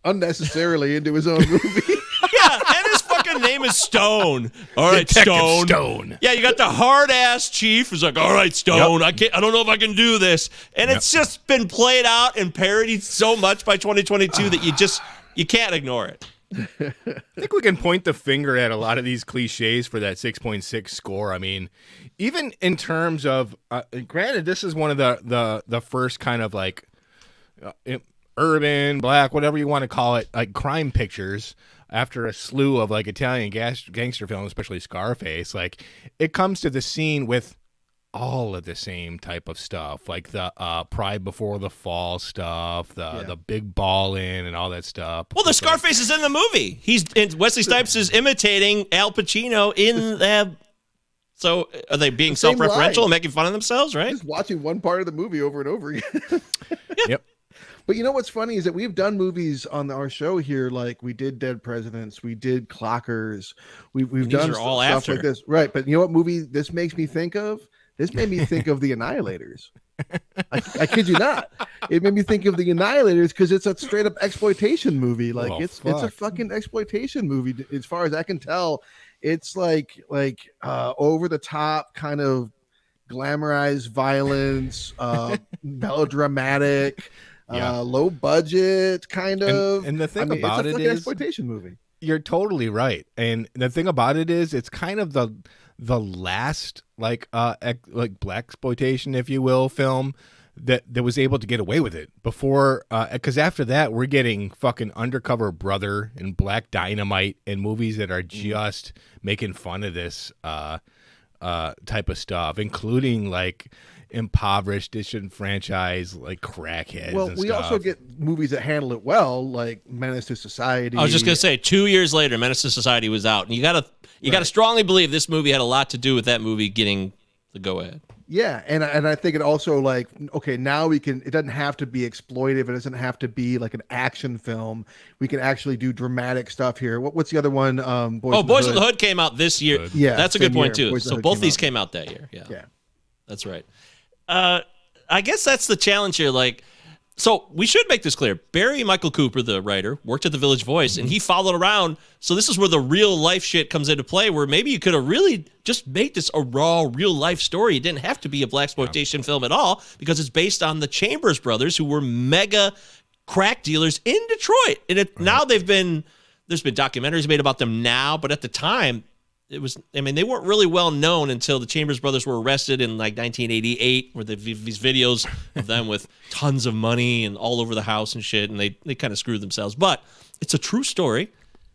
B: unnecessarily into his own movie.
A: Yeah, and his fucking name is Stone. All right,
C: Detective
A: Stone. Yeah, you got the hard ass chief who's like, all right, Stone, I don't know if I can do this. And it's just been played out and parodied so much by 2022 that you can't ignore it.
C: I think we can point the finger at a lot of these cliches for that 6.6 score. I mean, even in terms of, granted, this is one of the first kind of like urban, black, whatever you want to call it, like crime pictures after a slew of like Italian gangster films, especially Scarface. Like, it comes to the scene with all of the same type of stuff, like the Pride Before the Fall stuff, the big ball in and all that stuff.
A: Well, the Scarface is in the movie. Wesley Snipes is imitating Al Pacino in so are they being self-referential and making fun of themselves, right?
B: Just watching one part of the movie over and over again.
C: Yep.
B: But you know what's funny is that we've done movies on our show here, like we did Dead Presidents, we did Clockers, we've done stuff like this, right? But you know what movie this makes me think of? This made me think of The Annihilators. I kid you not. It made me think of The Annihilators because it's a straight up exploitation movie. Like it's a fucking exploitation movie. As far as I can tell, it's like over the top kind of glamorized violence, melodramatic. Low budget kind of,
C: and the thing about it is
B: exploitation movie.
C: You're totally right, and the thing about it is it's kind of the last like black exploitation, if you will, film that was able to get away with it before, because after that we're getting fucking Undercover Brother and Black Dynamite and movies that are just making fun of this type of stuff, including like impoverished, disenfranchised, like crackheads.
B: Well,
C: and
B: we
C: stuff.
B: also get movies that handle it well, like Menace to Society.
A: I was just gonna say, 2 years later, Menace to Society was out, and you gotta strongly believe this movie had a lot to do with that movie getting the go ahead.
B: Yeah, and I think it also like, okay, now we can, it doesn't have to be exploitive, it doesn't have to be like an action film. We can actually do dramatic stuff here. What's the other one?
A: Boys in the Hood came out this year.
B: Yeah,
A: that's a good point
B: year.
A: too.
B: Boys in the
A: So
B: Hood
A: both
B: came
A: these
B: out.
A: came out that year. Yeah.
B: Yeah.
A: That's right. I guess that's the challenge here. Like, so we should make this clear. Barry Michael Cooper, the writer, worked at the Village Voice, and he followed around. So this is where the real life shit comes into play, where maybe you could have really just made this a raw, real life story. It didn't have to be a blaxploitation film at all, because it's based on the Chambers brothers, who were mega crack dealers in Detroit. And now there's been documentaries made about them now, but at the time, they weren't really well known until the Chambers brothers were arrested in like 1988, where these videos of them with tons of money and all over the house and shit, and they kind of screwed themselves. But it's a true story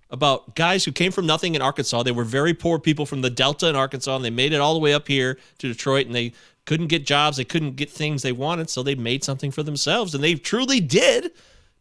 A: about guys who came from nothing in Arkansas. They were very poor people from the Delta in Arkansas, and they made it all the way up here to Detroit, and they couldn't get jobs, they couldn't get things they wanted, so they made something for themselves, and they truly did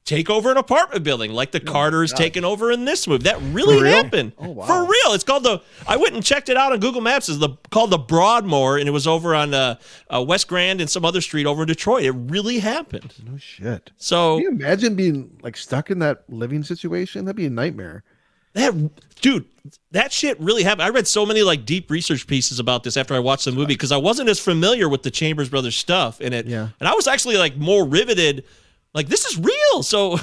A: take over an apartment building like the Carters taken over in this movie. That really happened.
B: Oh, wow.
A: For real. It's called I went and checked it out on Google Maps. It's called the Broadmoor, and it was over on West Grand and some other street over in Detroit. It really happened.
B: No shit.
A: So
B: Can you imagine being like stuck in that living situation? That'd be a nightmare.
A: That shit really happened. I read so many like deep research pieces about this after I watched the movie, because I wasn't as familiar with the Chambers Brothers stuff in it.
B: Yeah.
A: And I was actually like more riveted. Like, this is real. So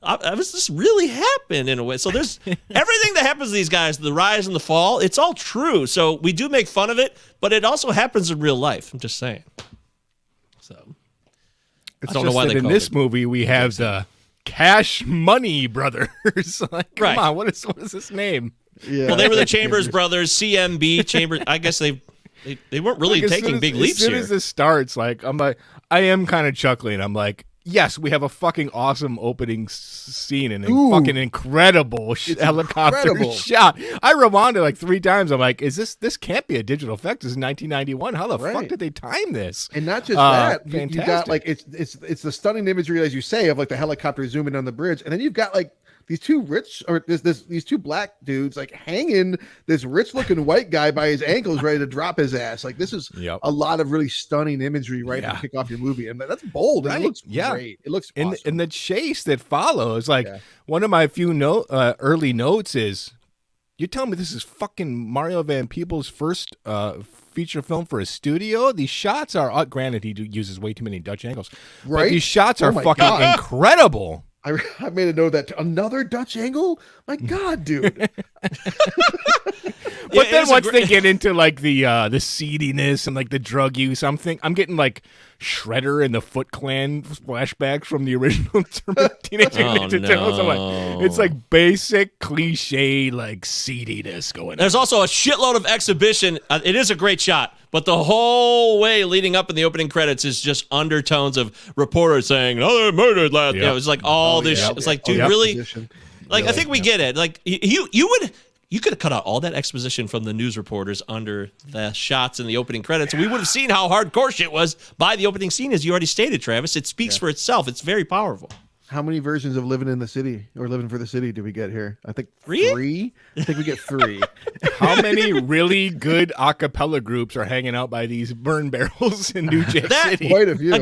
A: this really happened in a way. So there's everything that happens to these guys, the rise and the fall, it's all true. So we do make fun of it, but it also happens in real life. I'm just saying. So
C: It's
A: I don't know
C: just
A: why
C: that
A: they
C: in
A: called
C: this
A: it.
C: movie we have the Cash Money Brothers. Like, come
A: Right.
C: on, what is this name?
B: Yeah.
A: Well, they were the Chambers brothers, CMB, Chambers. I guess they weren't really
C: Like,
A: taking big leaps
C: as soon
A: here.
C: as this starts, like I am kind of chuckling. I'm like, yes, we have a fucking awesome opening scene and a fucking incredible helicopter
B: incredible.
C: shot. I rewound it like 3 times. I'm like, this can't be a digital effect. This is 1991. How the fuck
B: Right.
C: did they time this?
B: And not just that, you got
C: fantastic.
B: like it's the stunning imagery, as you say, of like the helicopter zooming on the bridge, and then you've got like these two these two black dudes like hanging this rich looking white guy by his ankles, ready to drop his ass. Like, this is
C: Yep.
B: a lot of really stunning imagery right to kick off your movie, and that's bold. And
C: Right.
B: it looks
C: Yeah.
B: great. It looks
C: And
B: awesome.
C: and the chase that follows, like one of my few early notes is, you tell me this is fucking Mario Van Peebles' first feature film for a studio? These shots are, granted, he uses way too many Dutch angles, but
B: Right?
C: these shots
B: Oh
C: are
B: my
C: fucking
B: God.
C: incredible.
B: I made a note of that another Dutch angle. My God, dude.
C: But
A: it
C: then
A: is a
C: once
A: great-
C: they get into like the seediness and like the drug use, I'm getting like Shredder and the Foot Clan flashbacks from the original Teenage Mutant Ninja Turtles. I'm like, it's like basic cliche like seediness going on.
A: There's also a shitload of exhibition. It is a great shot, but the whole way leading up in the opening credits is just undertones of reporters saying, "Oh, they murdered last."
C: Yep.
A: You know, it's like all this. It's like, dude, really? Like, I think we get it. Like, you could have cut out all that exposition from the news reporters under the shots in the opening credits, and we would have seen how hardcore shit was by the opening scene, as you already stated, Travis. It speaks for itself. It's very powerful.
B: How many versions of Living in the City or Living for the City do we get here? I think
A: 3?
B: 3. I think we get 3.
C: How many really good a cappella groups are hanging out by these burn barrels in New Jack City?
B: Quite a few.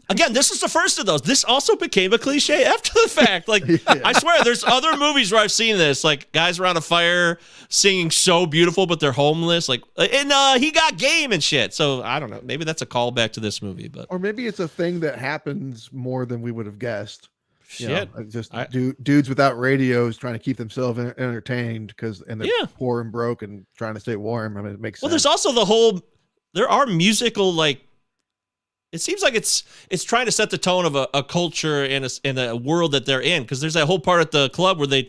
A: Again, this is the first of those. This also became a cliche after the fact. Like, I swear, there's other movies where I've seen this, like guys around a fire singing "So Beautiful," but they're homeless. Like, and He Got Game and shit. So I don't know. Maybe that's a callback to this movie, but
B: Or maybe it's a thing that happens more than we would have guessed. You know,
A: shit.
B: like just dudes without radios trying to keep themselves entertained and they're poor and broke and trying to stay warm. I mean, it makes sense.
A: Well, there's also there are musical, like, it seems like it's trying to set the tone of a culture and a world that they're in, because there's that whole part at the club where they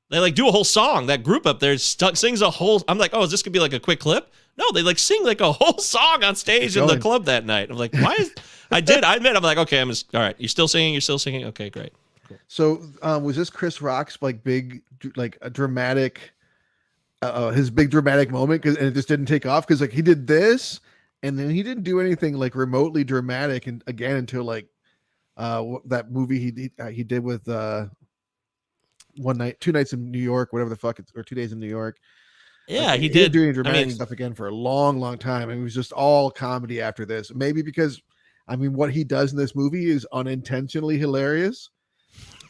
A: like do a whole song. That group up there sings a whole. I'm like, oh, is this gonna be like a quick clip? No, they like sing like a whole song on stage in the club that night. I'm like, why is? I admit, I'm like, okay, all right. You're still singing. Okay, great. Cool.
B: So was this Chris Rock's like big, like a dramatic, his big dramatic moment? And it just didn't take off because like he did this and then he didn't do anything like remotely dramatic, and again until like that movie he did with Two Nights in New York, whatever the fuck, or 2 Days in New York.
A: Yeah,
B: like,
A: he did.
B: doing dramatic stuff again for a long time, and it was just all comedy after this. Maybe because, I mean, what he does in this movie is unintentionally hilarious.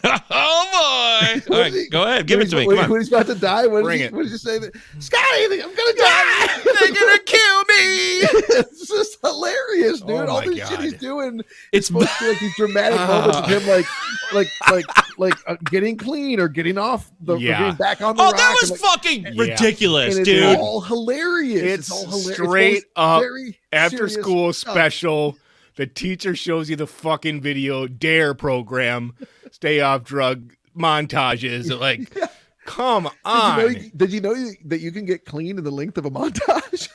A: Oh boy! All right, go ahead, give it to me. Come on.
B: When he's about to die, what did you say? Scotty, I'm gonna die.
C: They're gonna kill me.
B: It's just hilarious, dude.
C: Oh
B: all
C: my
B: this
C: God.
B: shit he's doing.
A: It's
B: supposed to be like these dramatic moments of him, like getting clean or getting off or getting back on the rock.
A: That was fucking ridiculous,
B: and
A: dude.
B: It's all hilarious.
C: It's
B: all hilarious.
C: straight up after school
B: stuff.
C: special. The teacher shows you the fucking video DARE program, stay off drug montages. Like, come on.
B: Did you know that you can get clean in the length of a montage?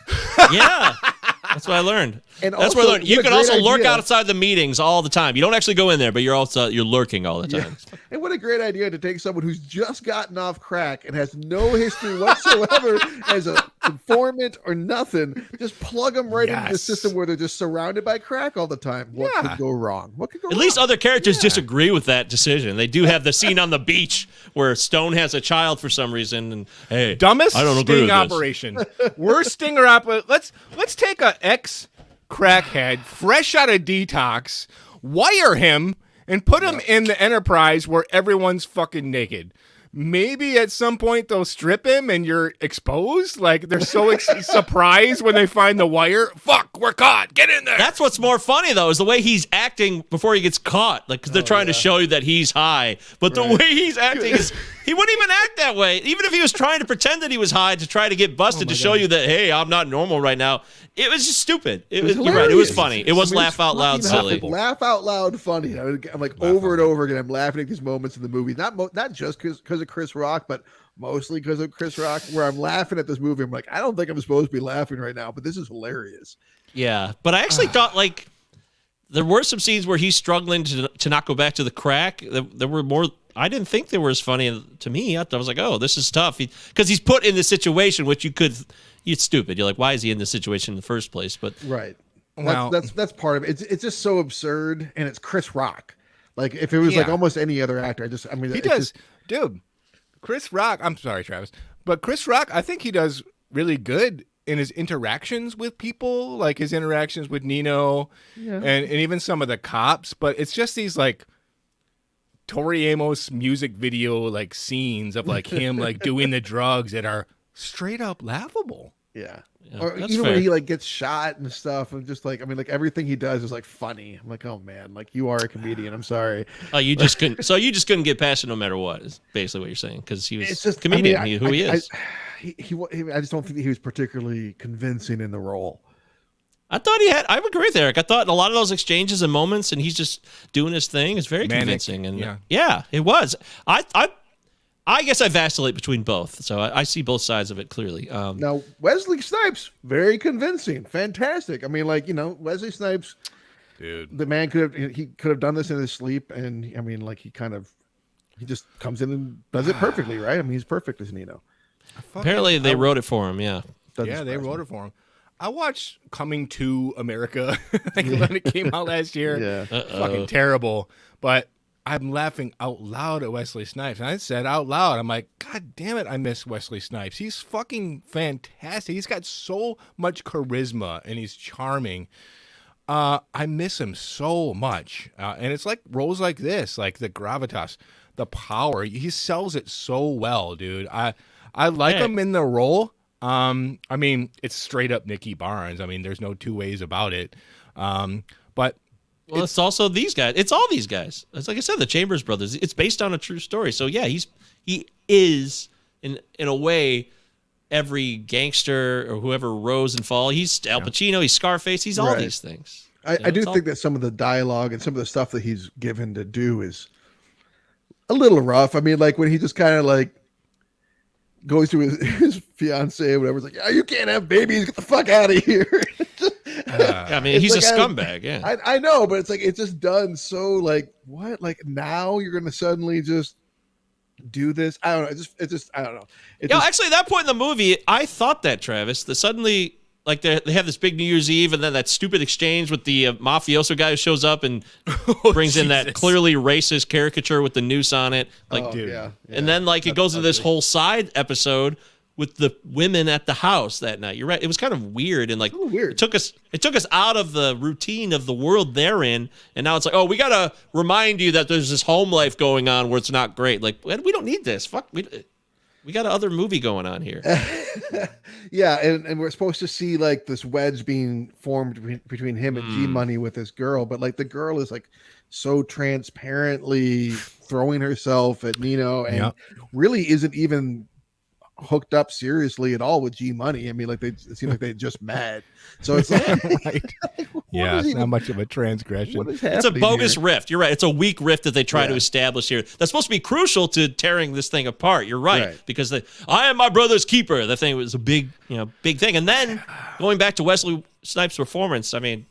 A: Yeah. That's what I learned.
B: And
A: that's what I learned. You can also lurk outside the meetings all the time. You don't actually go in there, but you're lurking all the time.
B: Yeah. And what a great idea to take someone who's just gotten off crack and has no history whatsoever as a informant or nothing. Just plug them right into the system where they're just surrounded by crack all the time. What could go wrong?
A: At least other characters disagree with that decision. They do have the scene on the beach where Stone has a child for some reason, and hey,
C: dumbest
A: I don't agree
C: sting
A: with this.
C: operation. Worst stinger operation. Let's take a ex crackhead fresh out of detox, wire him, and put him in the Enterprise where everyone's fucking naked. Maybe at some point they'll strip him and you're exposed. Like they're so surprised when they find the wire. Fuck, we're caught. Get in there.
A: That's what's more funny though, is the way he's acting before he gets caught. Like, because they're trying to show you that he's high, but the way he's acting is he wouldn't even act that way. Even if he was trying to pretend that he was high to try to get busted to show you that, hey, I'm not normal right now. It was just stupid. You're right. It was funny. It was laugh out loud silly.
B: Laugh out loud funny. I'm like over and over again. I'm laughing at these moments in the movie, not just because of Chris Rock, but mostly because of Chris Rock. Where I'm laughing at this movie, I'm like, I don't think I'm supposed to be laughing right now, but this is hilarious.
A: Yeah, but I actually thought like there were some scenes where he's struggling to not go back to the crack. There were more. I didn't think they were as funny to me. I was like, oh, this is tough because he's put in this situation, which it's stupid. You're like, why is he in this situation in the first place? But
B: right, well, that's part of it. It's just so absurd, and it's Chris Rock. Like if it was like almost any other actor, he
C: does, dude. Chris Rock. I'm sorry, Travis, but Chris Rock, I think he does really good in his interactions with people, like his interactions with Nino, and even some of the cops. But it's just these like Tori Amos music video like scenes of like him like doing the drugs that are straight up laughable.
B: Yeah. Or even when he like gets shot and stuff, and just like, I mean, like everything he does is like funny. I'm like, oh man, like you are a comedian. I'm sorry.
A: Oh, you just couldn't. So you just couldn't get past it no matter what. Is basically what you're saying, because he was just a comedian. Who he is.
B: I just don't think that he was particularly convincing in the role.
A: I thought I would agree with Eric. I thought a lot of those exchanges and moments, and he's just doing his thing, is very convincing. And yeah, it was. I guess I vacillate between both, so I see both sides of it clearly.
B: Now, Wesley Snipes, very convincing, fantastic. I mean, like, Wesley Snipes,
C: dude,
B: the man could have done this in his sleep, and I mean, like, he just comes in and does it perfectly, right? I mean, he's perfect as Nino.
A: Apparently, they wrote it for him. Yeah,
C: they wrote it for him. I watched Coming to America when it came out last year.
B: Yeah,
C: fucking terrible, but I'm laughing out loud at Wesley Snipes. And I said out loud, I'm like, God damn it, I miss Wesley Snipes. He's fucking fantastic. He's got so much charisma and he's charming. I miss him so much. And it's like roles like this, like the gravitas, the power. He sells it so well, dude. I like him in the role. I mean, it's straight up Nicky Barnes. I mean, there's no two ways about it. But
A: well, it's also these guys. It's all these guys. It's like I said, the Chambers brothers. It's based on a true story. So yeah, he is in a way every gangster or whoever rose and fall. He's Al Pacino. He's Scarface. He's all these things.
B: I do think that some of the dialogue and some of the stuff that he's given to do is a little rough. I mean, like when he just kind of like goes to his fiance or whatever. It's like, yeah, you can't have babies. Get the fuck out of here.
A: I mean, he's like, a scumbag. Yeah,
B: I know, but it's like it's just done so like what? Like now you're gonna suddenly just do this? I don't know. I don't know.
A: Actually, at that point in the movie, I thought that Travis, that suddenly like they have this big New Year's Eve, and then that stupid exchange with the mafioso guy who shows up and brings in that clearly racist caricature with the noose on it. Like,
C: dude.
B: Yeah.
A: and then like it goes into this whole side episode with the women at the house that night. You're right. It was kind of weird, and like
B: weird.
A: It took us out of the routine of the world they're in, and now it's like, oh, we gotta remind you that there's this home life going on where it's not great. Like, we don't need this. Fuck, we got another movie going on here.
B: Yeah, and we're supposed to see like this wedge being formed between him and G Money with this girl, but like the girl is like so transparently throwing herself at Nino and really isn't even hooked up seriously at all with G Money. I mean, like it seems like they just met. So it's like,
C: right. Yeah, it's not much of a transgression.
A: It's a bogus
B: here?
A: rift. You're right. It's a weak rift that they try to establish here. That's supposed to be crucial to tearing this thing apart. You're right. Because I am my brother's keeper. That thing was a big thing. And then going back to Wesley Snipes' performance, I mean,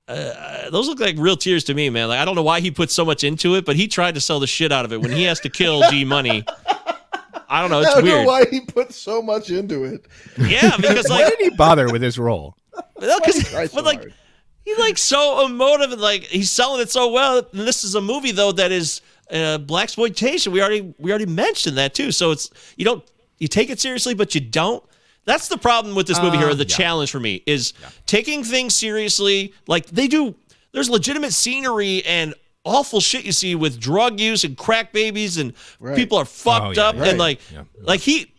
A: those look like real tears to me, man. Like I don't know why he put so much into it, but he tried to sell the shit out of it when he has to kill G Money. I don't know. It's
B: I don't
A: weird.
B: know why he put so much into it.
A: Yeah, because like
C: why did he bother with this role?
A: He's like so emotive and like he's selling it so well. And this is a movie though that is blaxploitation. We already mentioned that too. So it's you take it seriously, but you don't. That's the problem with this movie here. The challenge for me is taking things seriously like they do. There's legitimate scenery and awful shit you see with drug use and crack babies and people are fucked up and like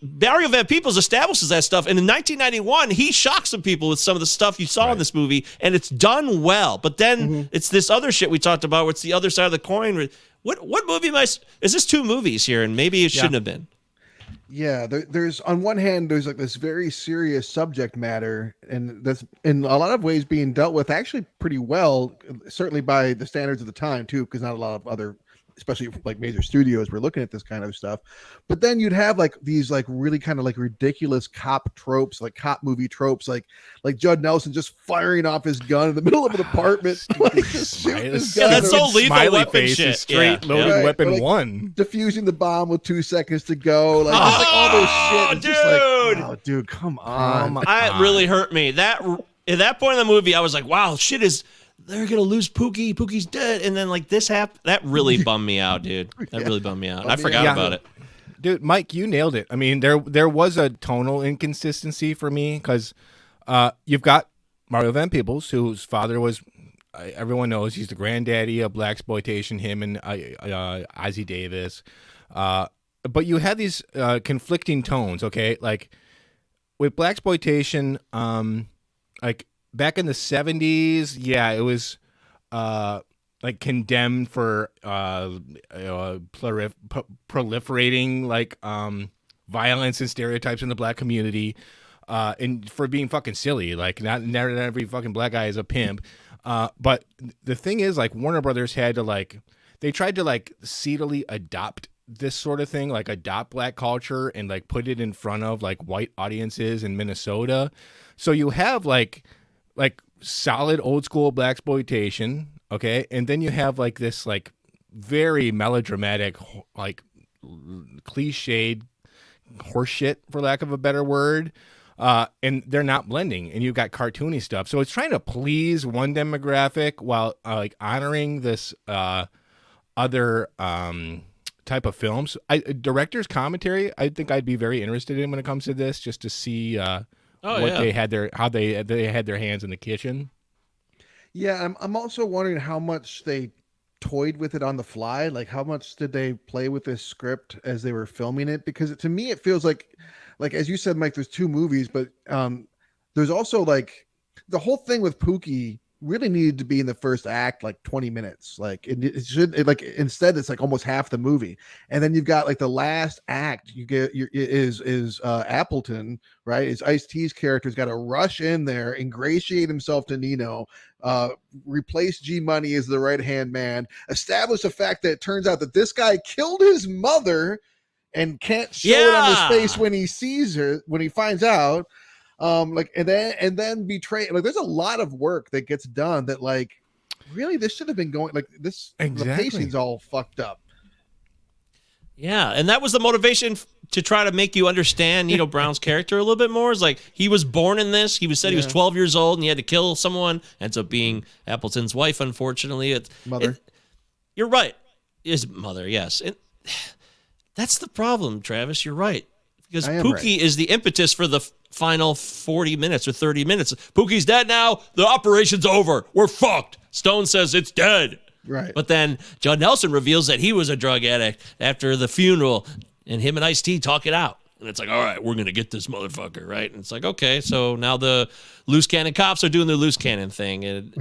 A: Mario Van Peebles establishes that stuff, and in 1991 he shocks some people with some of the stuff you saw in this movie, and it's done well. But then it's this other shit we talked about where it's the other side of the coin. What movie is this? Two movies here, and maybe it shouldn't have been.
B: Yeah, there's on one hand, there's like this very serious subject matter, and that's in a lot of ways being dealt with actually pretty well, certainly by the standards of the time too, because not a lot of other, especially like major studios, were looking at this kind of stuff. But then you'd have like these like really kind of like ridiculous cop tropes, like cop movie tropes, like Judd Nelson just firing off his gun in the middle of an apartment. Like, just shooting his gun.
A: That's so lethal weapon
C: face
A: shit.
C: Is straight loaded weapon like, one.
B: Defusing the bomb with 2 seconds to go. Like, just, like all this shit. It's
A: dude.
B: Just like, oh, dude, come on.
A: That really hurt me. At that point in the movie, I was like, wow, shit is... They're gonna lose Pookie. Pookie's dead, and then like this happened. That really bummed me out, dude. That really bummed me out. I forgot about it,
C: dude. Mike, you nailed it. I mean, there was a tonal inconsistency for me because you've got Mario Van Peebles, whose father was everyone knows he's the granddaddy of blaxploitation. Him and Ozzie Davis, but you had these conflicting tones. Okay, like with blaxploitation, like. Back in the 70s, it was like condemned for proliferating like violence and stereotypes in the black community, and for being fucking silly. Like not every fucking black guy is a pimp. But the thing is, like Warner Brothers had to they tried to like seedily adopt this sort of thing, like adopt black culture and like put it in front of like white audiences in Minnesota. So you have like solid old school blaxploitation, okay, and then you have like this like very melodramatic, like cliched horseshit, for lack of a better word, and they're not blending. And you've got cartoony stuff, so it's trying to please one demographic while like honoring this other type of films. Director's commentary, I think I'd be very interested in when it comes to this, just to see. They had how they had their hands in the kitchen.
B: Yeah, I'm also wondering how much they toyed with it on the fly. Like how much did they play with this script as they were filming it? Because to me it feels like as you said, Mike, there's two movies, but there's also like the whole thing with Pookie really needed to be in the first act, like 20 minutes. Like it should like instead it's like almost half the movie, and then you've got like the last act you get is Appleton, right? Is Ice-T's character's got to rush in there, ingratiate himself to Nino, replace G Money as the right hand man, establish the fact that it turns out that this guy killed his mother and can't show it on his face when he sees her, when he finds out. Like and then betray. Like there's a lot of work that gets done that like really this should have been going like this. The pacing's all fucked up.
A: Yeah, and that was the motivation to try to make you understand Nino Brown's character a little bit more. It's like he was born in this. He he was 12 years old and he had to kill someone. Ends up being Appleton's wife, unfortunately.
B: Mother.
A: You're right. His mother, yes. That's the problem, Travis. You're right. Because Pookie is the impetus for the final 40 minutes or 30 minutes. Pookie's dead now. The operation's over. We're fucked. Stone says it's dead.
B: Right.
A: But then Judd Nelson reveals that he was a drug addict after the funeral, and him and Ice-T talk it out. And it's like, all right, we're going to get this motherfucker, right? And it's like, okay, so now the loose cannon cops are doing the loose cannon thing. And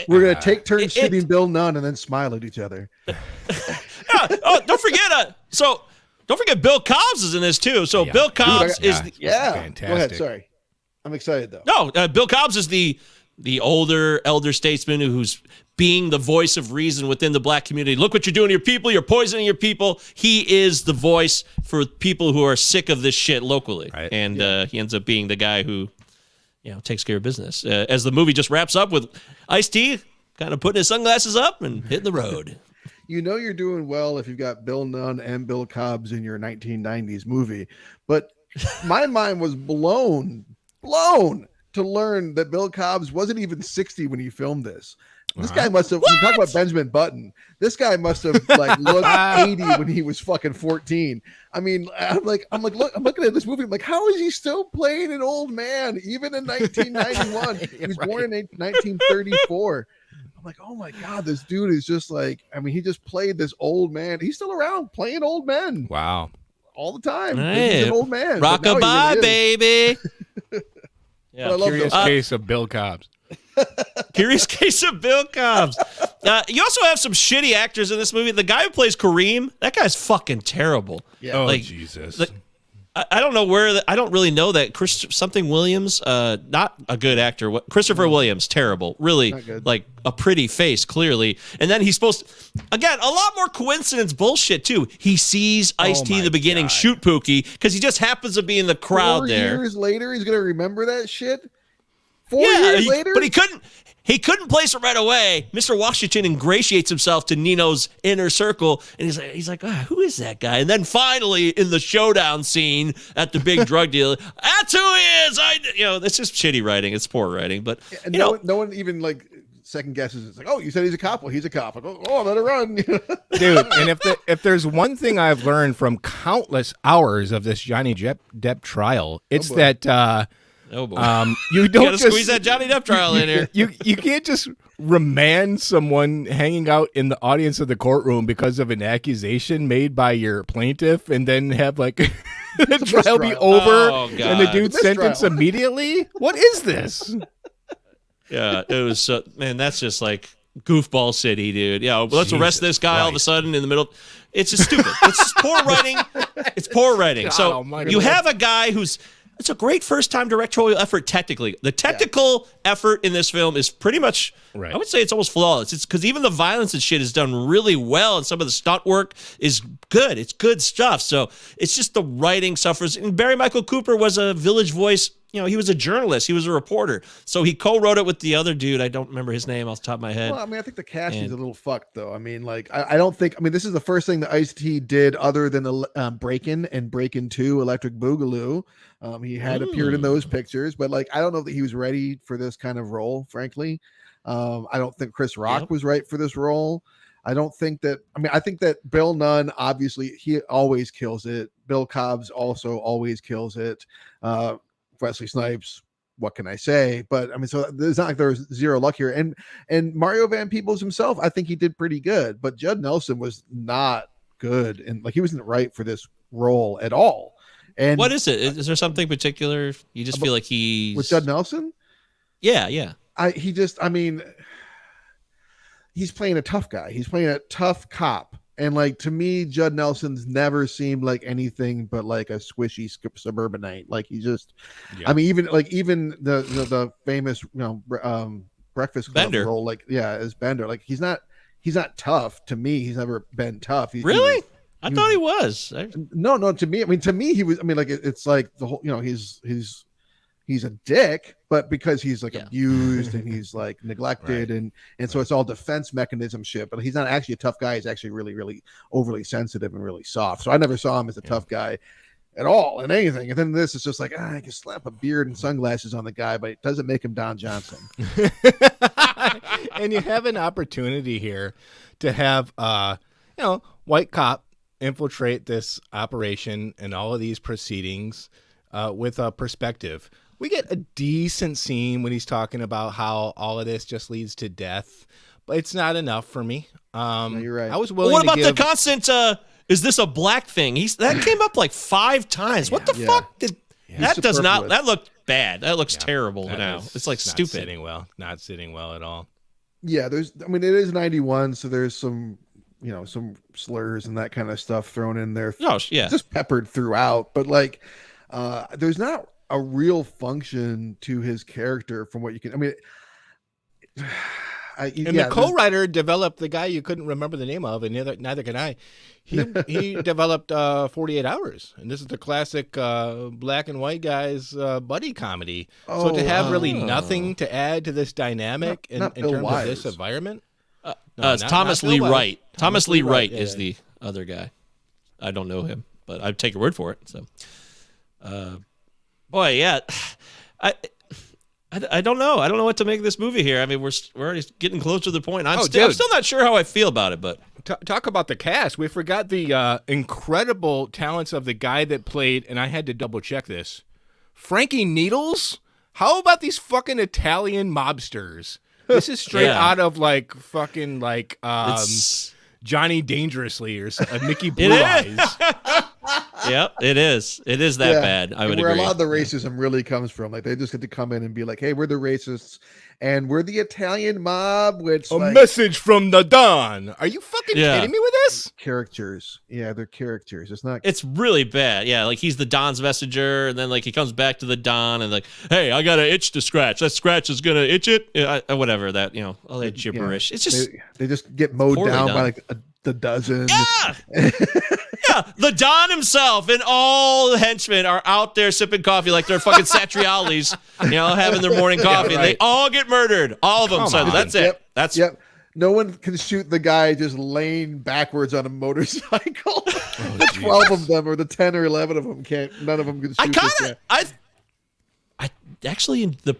B: we're going to take turns shooting Bill Nunn and then smile at each other.
A: Don't forget Bill Cobbs is in this too. So Bill Cobbs is
C: fantastic.
B: Go ahead, sorry. I'm excited though.
A: No, Bill Cobbs is the elder statesman who's being the voice of reason within the black community. Look what you're doing to your people. You're poisoning your people. He is the voice for people who are sick of this shit locally. Right. And he ends up being the guy who, takes care of business. As the movie just wraps up with Ice-T kind of putting his sunglasses up and hitting the road.
B: You're doing well if you've got Bill Nunn and Bill Cobbs in your 1990s movie. But my mind was blown to learn that Bill Cobbs wasn't even 60 when he filmed this. This guy must have, when we talk about Benjamin Button, this guy must have looked 80 when he was fucking 14. I mean, I'm looking at this movie. I'm like, how is he still playing an old man, even in 1991? He was born in 1934. I'm like, oh my God, this dude is just he just played this old man. He's still around playing old men.
C: Wow.
B: All the time.
A: Hey,
B: he's an old man.
A: Rockabye, baby.
C: Curious case of Bill Cobbs.
A: Curious case of Bill Cobbs. You also have some shitty actors in this movie. The guy who plays Kareem, that guy's fucking terrible.
C: Yeah. Oh, Jesus.
A: I don't know I don't really know that. Chris something Williams, not a good actor. Christopher Williams, terrible. Really, like a pretty face, clearly. And then he's supposed to, again, a lot more coincidence bullshit, too. He sees Ice-T in the beginning shoot Pookie because he just happens to be in the crowd
B: 4
A: there.
B: 4 years later, he's going to remember that shit? 4 years later?
A: But he couldn't place it right away. Mr. Washington ingratiates himself to Nino's inner circle, and he's like, who is that guy? And then finally, in the showdown scene at the big drug dealer, that's who he is. That's just shitty writing. It's poor writing, but
B: no one even second guesses. It's like, oh, you said he's a cop. Well, he's a cop. Oh, let it run,
C: dude. And if there's one thing I've learned from countless hours of this Johnny Depp trial, it's that.
A: Oh boy.
C: You don't
A: gotta squeeze that Johnny Depp trial in here.
C: You can't just remand someone hanging out in the audience of the courtroom because of an accusation made by your plaintiff and then have the trial be over and the dude's sentenced immediately. What is this?
A: Yeah, it was man, that's just like goofball city, dude. Yeah, let's arrest this guy all of a sudden in the middle. It's just stupid. It's just poor writing. It's poor writing. So you have a guy it's a great first-time directorial effort technically. The technical effort in this film is pretty much, I would say it's almost flawless. It's because even the violence and shit is done really well, and some of the stunt work is good. It's good stuff. So it's just the writing suffers. And Barry Michael Cooper was a Village Voice. He was a journalist. He was a reporter. So he co-wrote it with the other dude. I don't remember his name off the top of my head.
B: Well, I think the casting's a little fucked, though. I don't think... this is the first thing that Ice-T did other than the Breakin' and Breakin' 2 Electric Boogaloo. He had appeared in those pictures, but I don't know that he was ready for this kind of role, frankly. I don't think Chris Rock was right for this role. I don't think that... I think that Bill Nunn, obviously, he always kills it. Bill Cobbs also always kills it. Wesley Snipes, what can I say? But so it's not like there's zero luck here. And Mario Van Peebles himself, I think he did pretty good, but Judd Nelson was not good, and he wasn't right for this role at all. And
A: what is it? Is there something particular you just feel like he's
B: with Judd Nelson?
A: Yeah.
B: He's playing a tough guy. He's playing a tough cop. And to me, Judd Nelson's never seemed like anything but a squishy suburbanite. He just, even the famous, Breakfast Club
A: Bender
B: role, as Bender, he's not tough to me. He's never been tough.
A: Really? I thought he was.
B: No, to me, he was, it's like the whole, he's a dick, but because he's like abused and he's like neglected, and so it's all defense mechanism shit. But he's not actually a tough guy. He's actually really, really overly sensitive and really soft. So I never saw him as a tough guy at all in anything. And then this is just like, I can slap a beard and sunglasses on the guy, but it doesn't make him Don Johnson.
C: And you have an opportunity here to have, white cop infiltrate this operation and all of these proceedings with a perspective. We get a decent scene when he's talking about how all of this just leads to death, but it's not enough for me.
B: No, you're right.
C: I was willing.
A: What about the constant? Is this a black thing? That came up like 5 times. What the fuck did that? Does not. That looked bad. That looks terrible now. It's like stupid.
C: Not sitting well at all.
B: Yeah, it is 91, so there's some slurs and that kind of stuff thrown in there.
A: Oh, yeah.
B: Just peppered throughout, but like there's not a real function to his character from what you can. I mean,
C: the co-writer developed the guy you couldn't remember the name of, and neither can I. He developed 48 Hours, and this is the classic black and white guys buddy comedy. So to have really nothing to add to this dynamic in terms of this environment.
A: It's Thomas Lee Wright. Thomas Lee Wright is the other guy. I don't know him, but I'd take your word for it. So, boy, yeah, I don't know. I don't know what to make of this movie here. I mean, we're already getting close to the point. I'm still not sure how I feel about it, but
C: talk about the cast. We forgot the incredible talents of the guy that played, and I had to double check this, Frankie Needles. How about these fucking Italian mobsters? This is straight out of like fucking like Johnny Dangerously or Mickey Blue Eyes.
A: Yep, it is. It is that bad. I would agree.
B: Where a lot of the racism really comes from. Like they just get to come in and be like, "Hey, we're the racists, and we're the Italian mob." Which
C: message from the Don. Are you fucking kidding me with this?
B: Characters. Yeah, they're characters. It's not.
A: It's really bad. Yeah, like he's the Don's messenger, and then like he comes back to the Don and like, "Hey, I got an itch to scratch. That scratch is gonna itch it." Whatever that all that gibberish. It's just
B: they just get mowed down by like the dozen.
A: Yeah. Yeah, the Don himself and all the henchmen are out there sipping coffee like they're fucking Satriales, having their morning coffee. And they all get murdered. All of them. So that's it. That's
B: No one can shoot the guy just laying backwards on a motorcycle. The 12 of them or the 10 or 11 of them can't. None of them can shoot this guy.
A: I actually, in the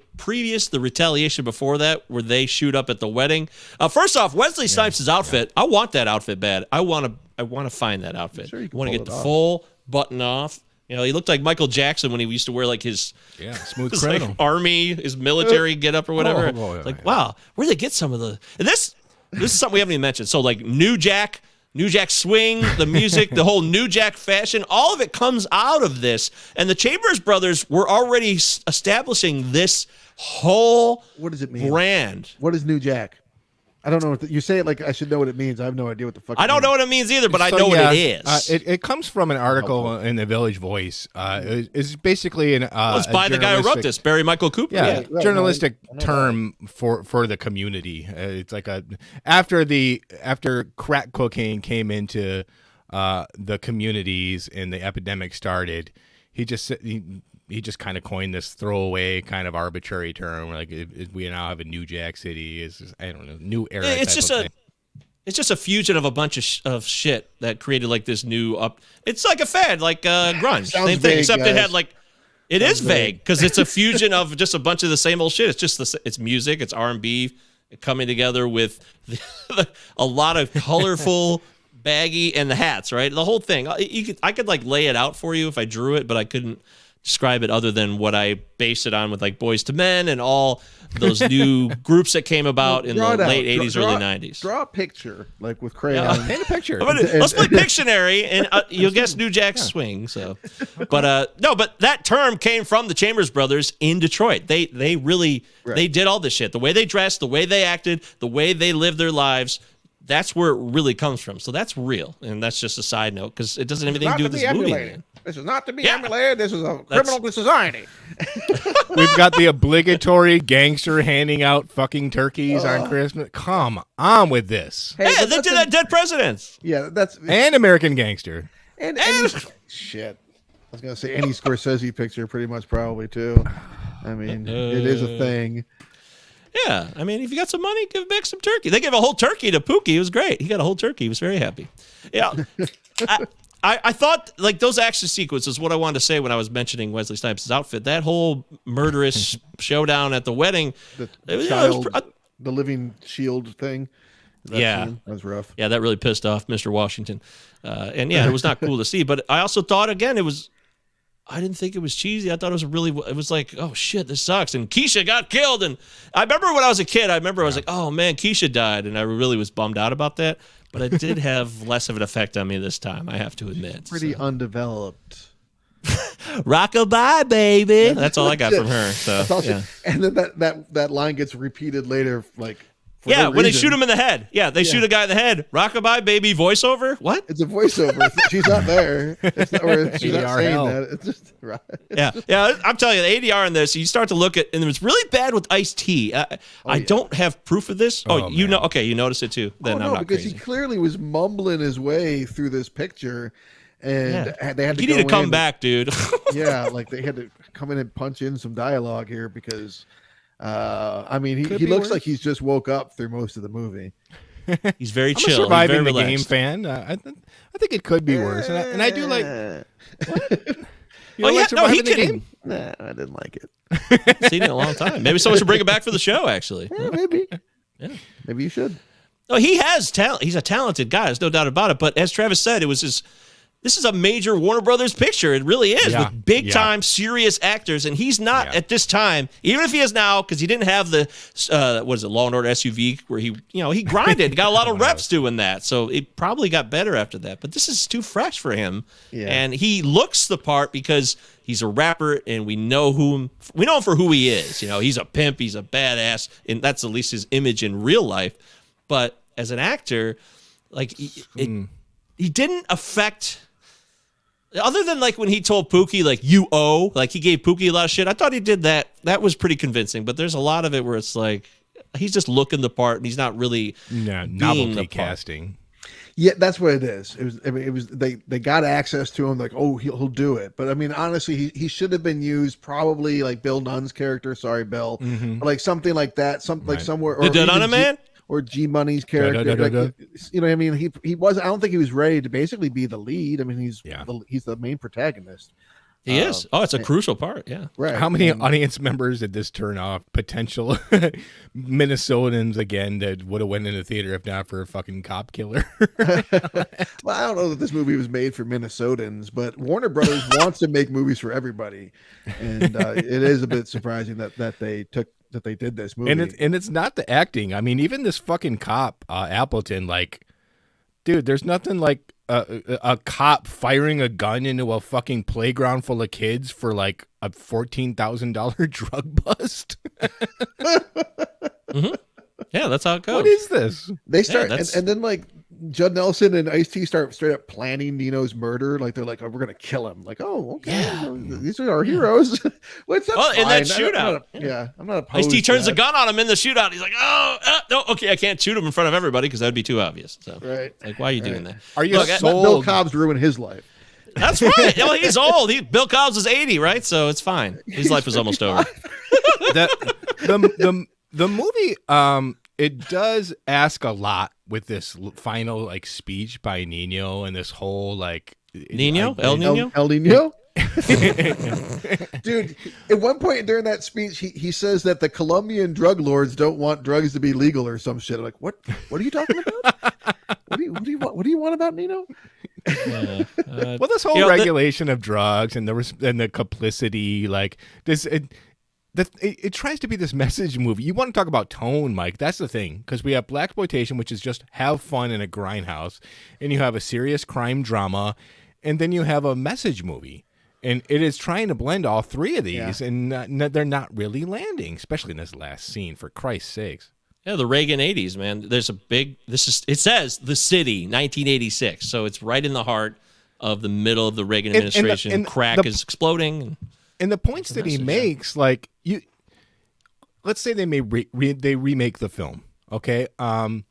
A: retaliation before that, where they shoot up at the wedding. First off, Wesley Snipes' outfit. I want that outfit bad. I want to find that outfit.
B: Sure,
A: I want to get the full button off. He looked like Michael Jackson when he used to wear like his
C: smooth criminal
A: like army, his military get up or whatever. Wow, where they get some of the this is something we haven't even mentioned. So like New Jack Swing, the music, the whole New Jack fashion, all of it comes out of this. And the Chambers brothers were already establishing this whole
B: what does it mean?
A: Brand.
B: What is New Jack? I don't know. What you say it like I should know what it means. I have no idea what the fuck.
A: I don't know what it means either, but I know what it is.
C: It comes from an article in the Village Voice. It's basically
A: it's by the guy who wrote this, Barry Michael Cooper.
C: Yeah, journalistic term for the community. It's like after crack cocaine came into the communities and the epidemic started, he just kind of coined this throwaway kind of arbitrary term. Like we now have a New Jack City. I don't know, new era.
A: It's just a fusion of a bunch of shit that created like this new up. It's like a fad, like grunge. Same thing, except guys. It had like it Sounds is vague because it's a fusion of just a bunch of the same old shit. It's just it's music, it's R&B coming together with a lot of colorful. Baggy and the hats, right? The whole thing. I could like lay it out for you if I drew it, but I couldn't describe it other than what I based it on with like Boys to Men and all those new groups that came about in the late 80s, early 90s.
B: Draw a picture like with crayons.
C: Paint a picture.
A: Let's play Pictionary and you'll guess New Jack Swing. So, but that term came from the Chambers brothers in Detroit. They really they did all this shit. The way they dressed, the way they acted, the way they lived their lives. That's where it really comes from. So that's real. And that's just a side note because it doesn't have anything to do with this movie.
B: This is not to be emulated. This is a criminal society.
C: We've got the obligatory gangster handing out fucking turkeys on Christmas. Come on with this.
A: Hey, they did that Dead Presidents.
B: Yeah, that's...
C: And American Gangster.
B: And shit. I was going to say any Scorsese picture pretty much probably too. I mean, it is a thing.
A: Yeah, I mean, if you got some money, give back some turkey. They gave a whole turkey to Pookie. It was great. He got a whole turkey. He was very happy. Yeah. I thought, like, those action sequences, what I wanted to say when I was mentioning Wesley Snipes' outfit, that whole murderous showdown at the wedding.
B: The living shield thing. That was rough.
A: Yeah, that really pissed off Mr. Washington. And yeah, it was not cool to see. But I also thought, again, I didn't think it was cheesy. I thought it was like, oh shit, this sucks. And Keisha got killed. And I remember when I was a kid, I was like, oh man, Keisha died. And I really was bummed out about that. But it did have less of an effect on me this time, I have to admit.
B: Pretty undeveloped.
A: Rockabye, baby. That's all I got from her. So, yeah.
B: And then that line gets repeated later, like.
A: Yeah, when they shoot him in the head. Yeah, they shoot a guy in the head. Rockabye, baby, voiceover. What?
B: It's a voiceover. She's not there. It's not, or she's not saying that. It's just right.
A: Yeah. I'm telling you, the ADR in this, you start to look at, and it was really bad with Ice-T. I don't have proof of this. You know? Okay, you noticed it too. Then I'm not
B: because
A: crazy.
B: He clearly was mumbling his way through this picture, and they had to.
A: He needed to come back, dude.
B: Yeah, like they had to come in and punch in some dialogue here because. I mean, he looks like he's just woke up through most of the movie.
A: He's very
C: I'm
A: chill.
C: a surviving
A: the
C: game fan. I think it could be worse, and I do like.
A: He
C: the game?
B: Nah, I didn't like it.
A: Seen it a long time. Maybe someone should bring it back for the show. Actually,
B: maybe.
A: Yeah,
B: maybe you should.
A: No, he has talent. He's a talented guy. There's no doubt about it. But as Travis said, this is a major Warner Brothers picture. It really is, with big-time, serious actors. And he's not at this time, even if he is now, because he didn't have the, Law & Order SUV, where he grinded, got a lot of reps doing that. So it probably got better after that. But this is too fresh for him. Yeah. And he looks the part because he's a rapper, and we know him for who he is. He's a pimp, he's a badass, and that's at least his image in real life. But as an actor, like, he didn't affect... Other than like when he told Pookie, like, you owe, like he gave Pookie a lot of shit. I thought he did that. That was pretty convincing. But there's a lot of it where it's like he's just looking the part and he's not really
C: novelty casting.
B: Yeah, that's what it is. It was they got access to him, like, oh, he'll do it. But I mean, honestly, he should have been used probably like Bill Nunn's character. Sorry, Bill, or like something like that. Like somewhere. Or
A: the Dunn man.
B: Or G Money's character, what I mean, he was. I don't think he was ready to basically be the lead. I mean, he's the main protagonist.
A: He is. Oh, it's a crucial part. Yeah.
B: Right.
C: How many audience members did this turn off? Potential Minnesotans again that would have went in the theater if not for a fucking cop killer.
B: Well, I don't know that this movie was made for Minnesotans, but Warner Brothers wants to make movies for everybody, and it is a bit surprising that they did this movie.
C: And it's not the acting. I mean, even this fucking cop, Appleton, like, dude, there's nothing like a cop firing a gun into a fucking playground full of kids for like a $14,000 drug bust.
A: Mm-hmm. Yeah, that's how it goes.
C: What is this?
B: They start, and then like Judd Nelson and Ice-T start straight up planning Nino's murder. Like they're like, oh, we're gonna kill him. Like, oh, okay, these are our heroes. What's up?
A: In that shootout,
B: I'm not opposed.
A: Ice-T turns the gun on him in the shootout. He's like, no, okay, I can't shoot him in front of everybody because that'd be too obvious. So, like, why are you doing that?
C: Are you sold?
B: Bill Cobb's ruined his life.
A: That's right. Well, he's old. Bill Cobbs is 80, right? So it's fine. His life is almost over.
C: The movie, it does ask a lot with this final like speech by Nino and this whole like
A: El Nino.
B: Dude, at one point during that speech, he says that the Colombian drug lords don't want drugs to be legal or some shit. I'm like, what are you talking about? What do you want about Nino?
C: Well, this whole regulation of drugs and the complicity, like this. It tries to be this message movie. You want to talk about tone, Mike. That's the thing. Because we have blaxploitation, which is just have fun in a grindhouse. And you have a serious crime drama. And then you have a message movie. And it is trying to blend all three of these. Yeah. And they're not really landing, especially in this last scene, for Christ's sakes.
A: Yeah, the Reagan 80s, man. There's it says The City, 1986. So it's right in the heart of the middle of the Reagan administration. And crack is exploding.
C: And the points that he makes, like, let's say they remake the film, okay? I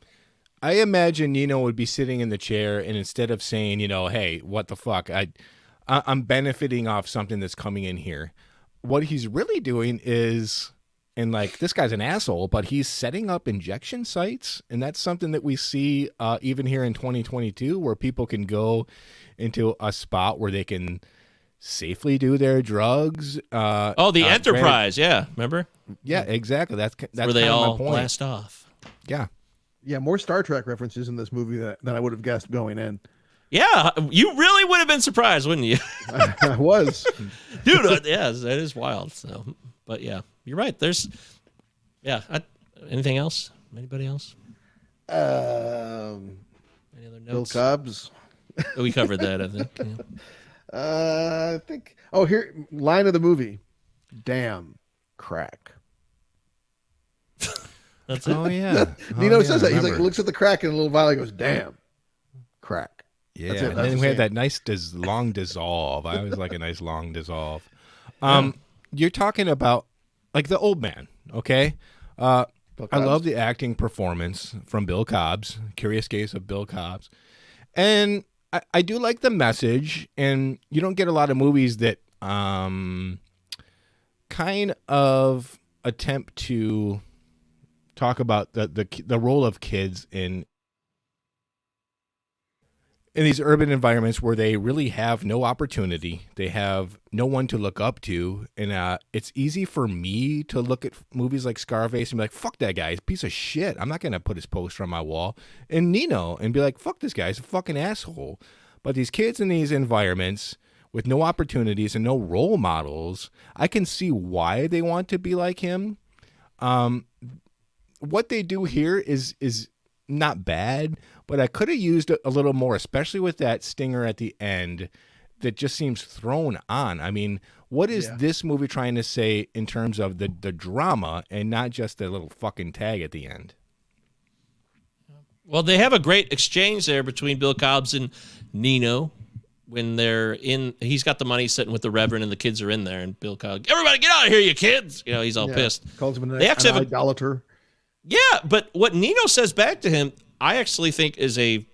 C: imagine Nino would be sitting in the chair, and instead of saying, hey, what the fuck, I'm benefiting off something that's coming in here. what he's really doing is, and like this guy's an asshole, but he's setting up injection sites, and that's something that we see even here in 2022, where people can go into a spot where they can safely do their drugs.
A: The Enterprise, yeah, remember?
C: Yeah, exactly. That's
A: where they
C: kind of
A: all
C: my point.
A: blast off.
C: Yeah.
B: Yeah, more Star Trek references in this movie than I would have guessed going in.
A: Yeah, you really would have been surprised, wouldn't you?
B: I was.
A: Dude, yeah, that is wild. So, but yeah, you're right. There's, anything else? Anybody else? Any other
B: Bill
A: notes?
B: Cobbs.
A: We covered that, I think. Yeah.
B: I think. Oh, here, line of the movie. Damn, crack.
A: That's it.
C: Oh yeah.
B: Nino says that. He's like,
C: remember.
B: looks at the crack in a little vial. He goes, "Damn, crack."
C: Yeah,
B: That's it.
C: and
B: That's
C: then
B: the
C: we had
B: scene.
C: that nice long dissolve. I always like a nice long dissolve. You're talking about like the old man, okay?
B: Bill
C: I
B: Cobbs.
C: love the acting performance from Bill Cobbs. Curious Case of Bill Cobbs, and I do like the message. And you don't get a lot of movies that kind of attempt to talk about the role of kids in these urban environments where they really have no opportunity. They have no one to look up to. And it's easy for me to look at movies like Scarface and be like, fuck that guy, he's a piece of shit. I'm not going to put his poster on my wall. And Nino, and be like, fuck this guy, he's a fucking asshole. But these kids in these environments with no opportunities and no role models, I can see why they want to be like him. What they do here is not bad, but I could have used a little more, especially with that stinger at the end that just seems thrown on. I mean, what is this movie trying to say in terms of the drama and not just the little fucking tag at the end?
A: Well, they have a great exchange there between Bill Cobbs and Nino when they're in. He's got the money sitting with the Reverend, and the kids are in there, and Bill Cobbs, everybody get out of here, you kids! You know, he's all pissed.
B: Calls him
A: They actually have a-
B: idolater.
A: Yeah, but what Nino says back to him, I actually think is a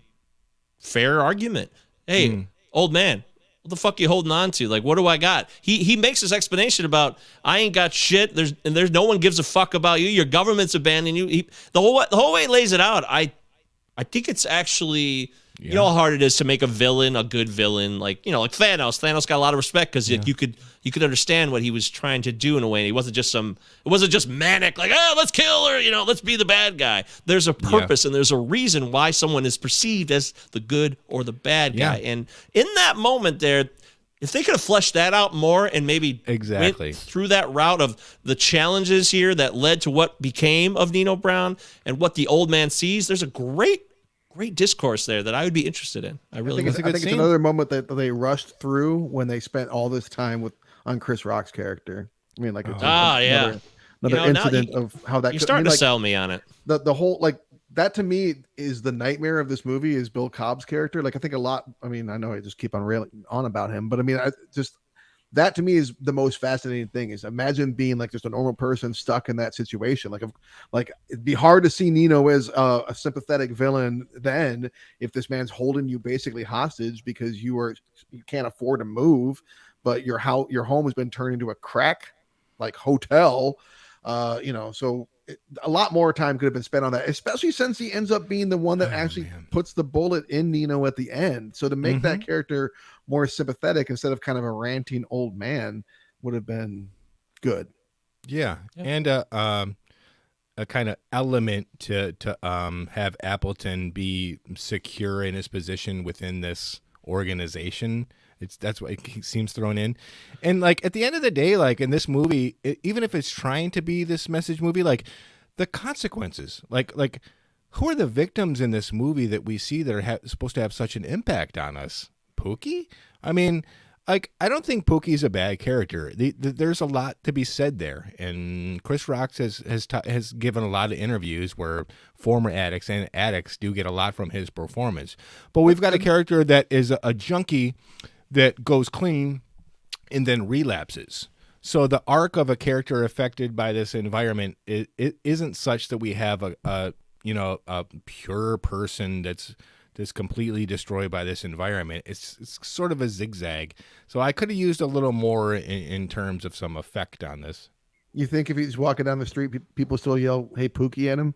A: fair argument. Hey, old man, what the fuck you holding on to? Like, what do I got? He makes this explanation about I ain't got shit. There's no one gives a fuck about you. Your government's abandoning you. The whole way he lays it out. I think it's actually. You know how hard it is to make a villain a good villain, like Thanos. Thanos got a lot of respect because you could understand what he was trying to do in a way. And he wasn't just manic, like let's kill her, let's be the bad guy. There's a purpose and there's a reason why someone is perceived as the good or the bad guy. And in that moment there, if they could have fleshed that out more and maybe went through that route of the challenges here that led to what became of Nino Brown and what the old man sees, there's a great discourse there that I would be interested in. I think
B: it's another moment that they rushed through when they spent all this time on Chris Rock's character. I mean, like, it's another incident of how that.
A: You're starting to sell me on it.
B: The whole that to me is the nightmare of this movie is Bill Cobb's character. Like, I think a lot. I mean, I know I just keep on railing on about him, but I mean, that to me is the most fascinating thing. Is imagine being like just a normal person stuck in that situation. Like it'd be hard to see Nino as a sympathetic villain then if this man's holding you basically hostage because you can't afford to move, but your home has been turned into a crack like hotel. So a lot more time could have been spent on that, especially since he ends up being the one that puts the bullet in Nino at the end. So to make that character more sympathetic instead of kind of a ranting old man would have been good.
C: Yeah. And a kind of element to have Appleton be secure in his position within this organization. That's what it seems thrown in. And like at the end of the day, like in this movie, even if it's trying to be this message movie, like the consequences, like who are the victims in this movie that we see that are supposed to have such an impact on us? Pookie? I mean, like, I don't think Pookie's a bad character. There's a lot to be said there. And Chris Rock has given a lot of interviews where former addicts and addicts do get a lot from his performance. But we've got a character that is a junkie that goes clean and then relapses. So the arc of a character affected by this environment it isn't such that we have a pure person that's just completely destroyed by this environment. It's sort of a zigzag. So I could have used a little more in terms of some effect on this.
B: You think if he's walking down the street, people still yell, "Hey, Pookie" at him?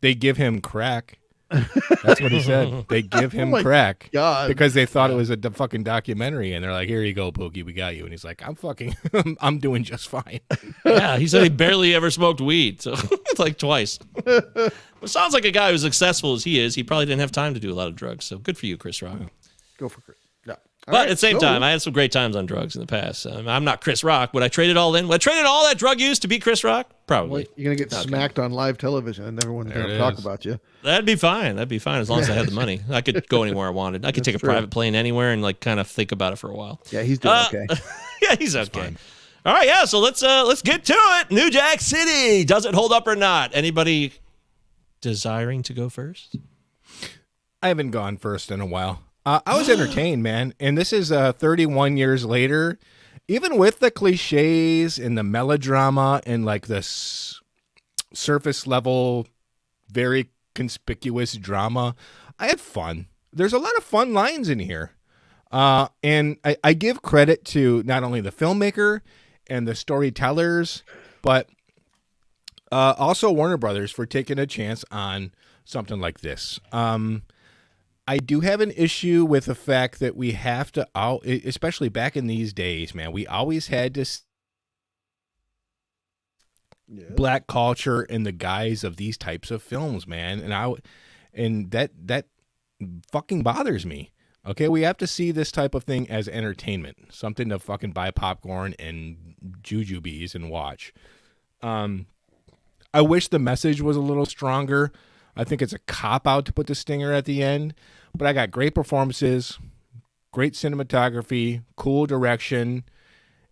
C: They give him crack. That's what he said. They give him crack because they thought it was a fucking documentary, and they're like, "Here you go, Pookie, we got you." And he's like, I'm doing just fine."
A: Yeah, he said he barely ever smoked weed, so it's like twice. It sounds like a guy who's successful as he is. He probably didn't have time to do a lot of drugs, so good for you, Chris Rock.
B: Go for Chris. Yeah.
A: But at the same time, I had some great times on drugs in the past. I'm not Chris Rock. Would I trade it all in? Would I trade in all that drug use to beat Chris Rock? Probably.
B: Well, you're going to get smacked on live television and everyone's going to talk about you.
A: That'd be fine. That'd be fine as long as I had the money. I could go anywhere I wanted. I could take a private plane anywhere and like kind of think about it for a while.
B: Yeah, he's doing okay.
A: Yeah, he's okay. All right, yeah, so let's get to it. New Jack City. Does it hold up or not? Anybody desiring to go first?
C: I haven't gone first in a while. I was entertained, man. And this is 31 years later. Even with the cliches and the melodrama and like this surface level, very conspicuous drama, I had fun. There's a lot of fun lines in here. And I give credit to not only the filmmaker and the storytellers, but also Warner Brothers for taking a chance on something like this. I do have an issue with the fact that we have to, especially back in these days, man, we always had to black culture in the guise of these types of films, man. And that fucking bothers me. Okay, we have to see this type of thing as entertainment, something to fucking buy popcorn and jujubes and watch. I wish the message was a little stronger. I think it's a cop-out to put the stinger at the end. But I got great performances, great cinematography, cool direction,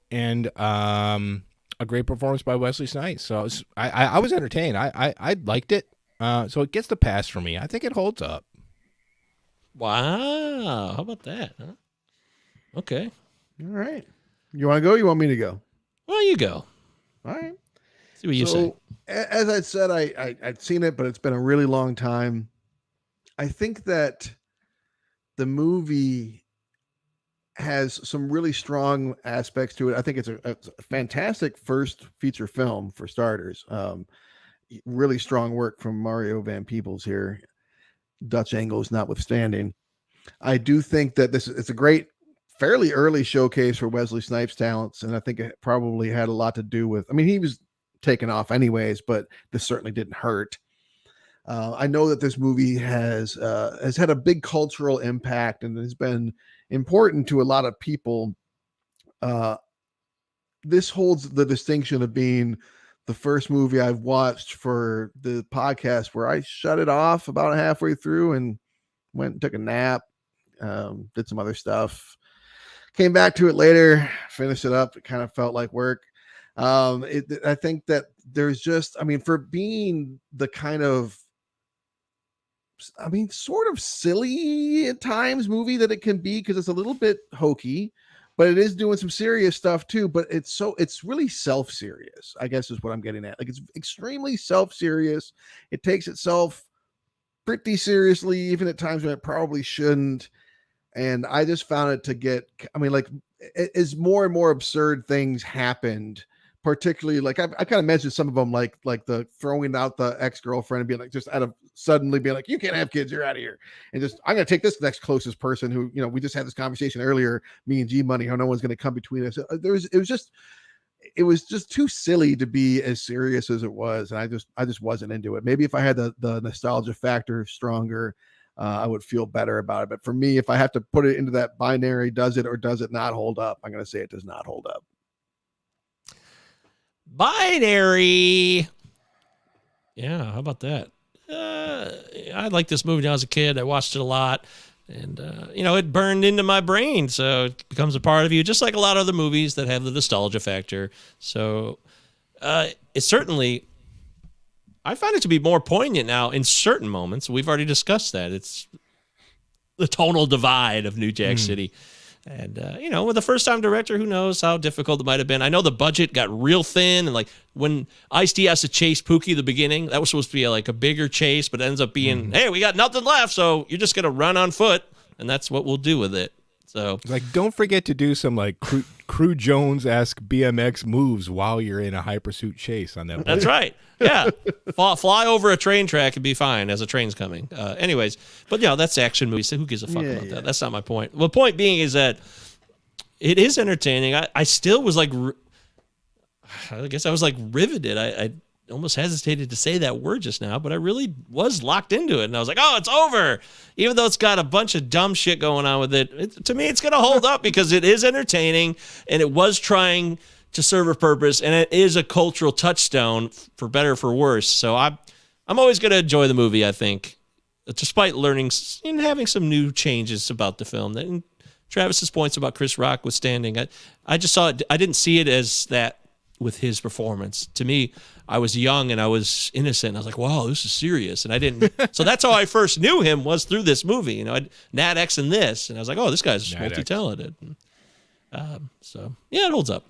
C: and a great performance by Wesley Snipes. So I was entertained. I liked it. So it gets the pass for me. I think it holds up.
A: Wow. How about that? Huh? Okay.
B: All right. You want to go or you want me to go?
A: Well, you go.
B: All right.
A: See what you say.
B: As I said, I'd seen it, but it's been a really long time. I think that the movie has some really strong aspects to it. I think it's a fantastic first feature film for starters. Really strong work from Mario Van Peebles here, Dutch angles notwithstanding. I do think that it's a great, fairly early showcase for Wesley Snipes' talents, and I think it probably had a lot to do with. I mean, he was taken off anyways, but this certainly didn't hurt. I know that this movie has had a big cultural impact and has been important to a lot of people. This holds the distinction of being the first movie I've watched for the podcast where I shut it off about halfway through and went and took a nap, did some other stuff, came back to it later, finished it up. It kind of felt like work. I think that there's just, for being the kind of, sort of silly at times movie that it can be, because it's a little bit hokey, but it is doing some serious stuff too. But it's really self-serious, I guess is what I'm getting at. Like, it's extremely self-serious. It takes itself pretty seriously, even at times when it probably shouldn't. And I just found it to get, as more and more absurd things happened, particularly like I kind of mentioned some of them, like the throwing out the ex-girlfriend and being like, just out of suddenly being like, you can't have kids, you're out of here. And just, I'm going to take this next closest person who, we just had this conversation earlier, me and G Money, how no one's going to come between us. It was just too silly to be as serious as it was. And I just wasn't into it. Maybe if I had the nostalgia factor stronger, I would feel better about it. But for me, if I have to put it into that binary, does it or does it not hold up? I'm going to say it does not hold up.
A: Binary. Yeah, how about that? I liked this movie when I was a kid. I watched it a lot, and it burned into my brain, so it becomes a part of you, just like a lot of other movies that have the nostalgia factor. So it certainly, I find it to be more poignant now in certain moments. We've already discussed that. It's the tonal divide of New Jack City. And, with a first-time director, who knows how difficult it might have been. I know the budget got real thin, and like when Ice-T has to chase Pookie at the beginning, that was supposed to be like a bigger chase, but it ends up being, hey, we got nothing left, so you're just going to run on foot, and that's what we'll do with it. So,
C: like, don't forget to do some like Crew Jones-esque BMX moves while you're in a hypersuit chase on that.
A: That's right. Yeah, fly over a train track and be fine as a train's coming. Anyways, but that's action movies. So who gives a fuck about that? That's not my point. Well, the point being is that it is entertaining. I still was like, I guess I was like riveted. I almost hesitated to say that word just now, but I really was locked into it. And I was like, oh, it's over. Even though it's got a bunch of dumb shit going on with it, to me, it's going to hold up because it is entertaining and it was trying to serve a purpose, and it is a cultural touchstone for better or for worse. So I'm always going to enjoy the movie, I think, despite learning and having some new changes about the film. And Travis's points about Chris Rock withstanding, I just saw it. I didn't see it as that with his performance. To me, I was young and I was innocent. I was like, wow, this is serious. And I didn't. So that's how I first knew him, was through this movie. Nat X and this. And I was like, oh, this guy's multi-talented. So, yeah, it holds up.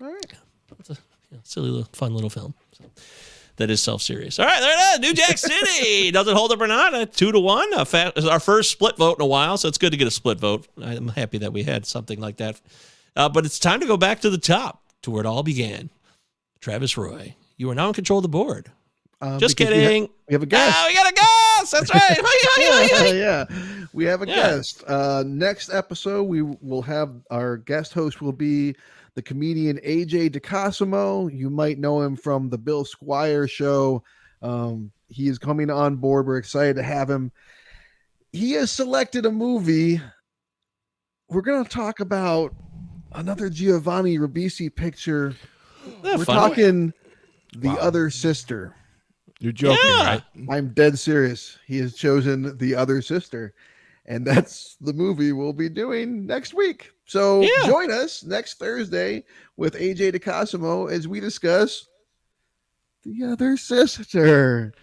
B: All right.
A: It's a silly, little, fun little film. So, that is self-serious. All right, there it is. New Jack City. Does it hold up or not? 2-1. Our first split vote in a while, so it's good to get a split vote. I'm happy that we had something like that. But it's time to go back to the top, to where it all began. Travis Roy, you are now in control of the board. Just kidding.
B: We have a guest.
A: Oh, we got a guest. That's right.
B: Yeah, we have a guest. Next episode, we will have our guest host will be the comedian AJ DeCosimo. You might know him from the Bill Squire show. He is coming on board. We're excited to have him. He has selected a movie. We're going to talk about another Giovanni Ribisi picture. We're talking The Other Sister.
C: You're joking, right?
B: I'm dead serious. He has chosen The Other Sister. And that's the movie we'll be doing next week. So join us next Thursday with AJ DeCosimo as we discuss The Other Sister.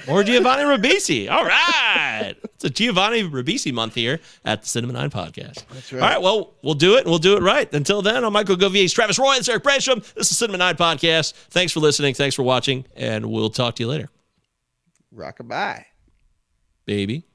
A: Or Giovanni Ribisi. All right. It's a Giovanni Ribisi month here at the Cinema 9 Podcast.
B: That's right.
A: All right. Well, we'll do it, and we'll do it right. Until then, I'm Michael Govier, Travis Roy, and Eric Bransham. This is Cinema 9 Podcast. Thanks for listening. Thanks for watching, and we'll talk to you later.
B: Rockabye.
A: Baby.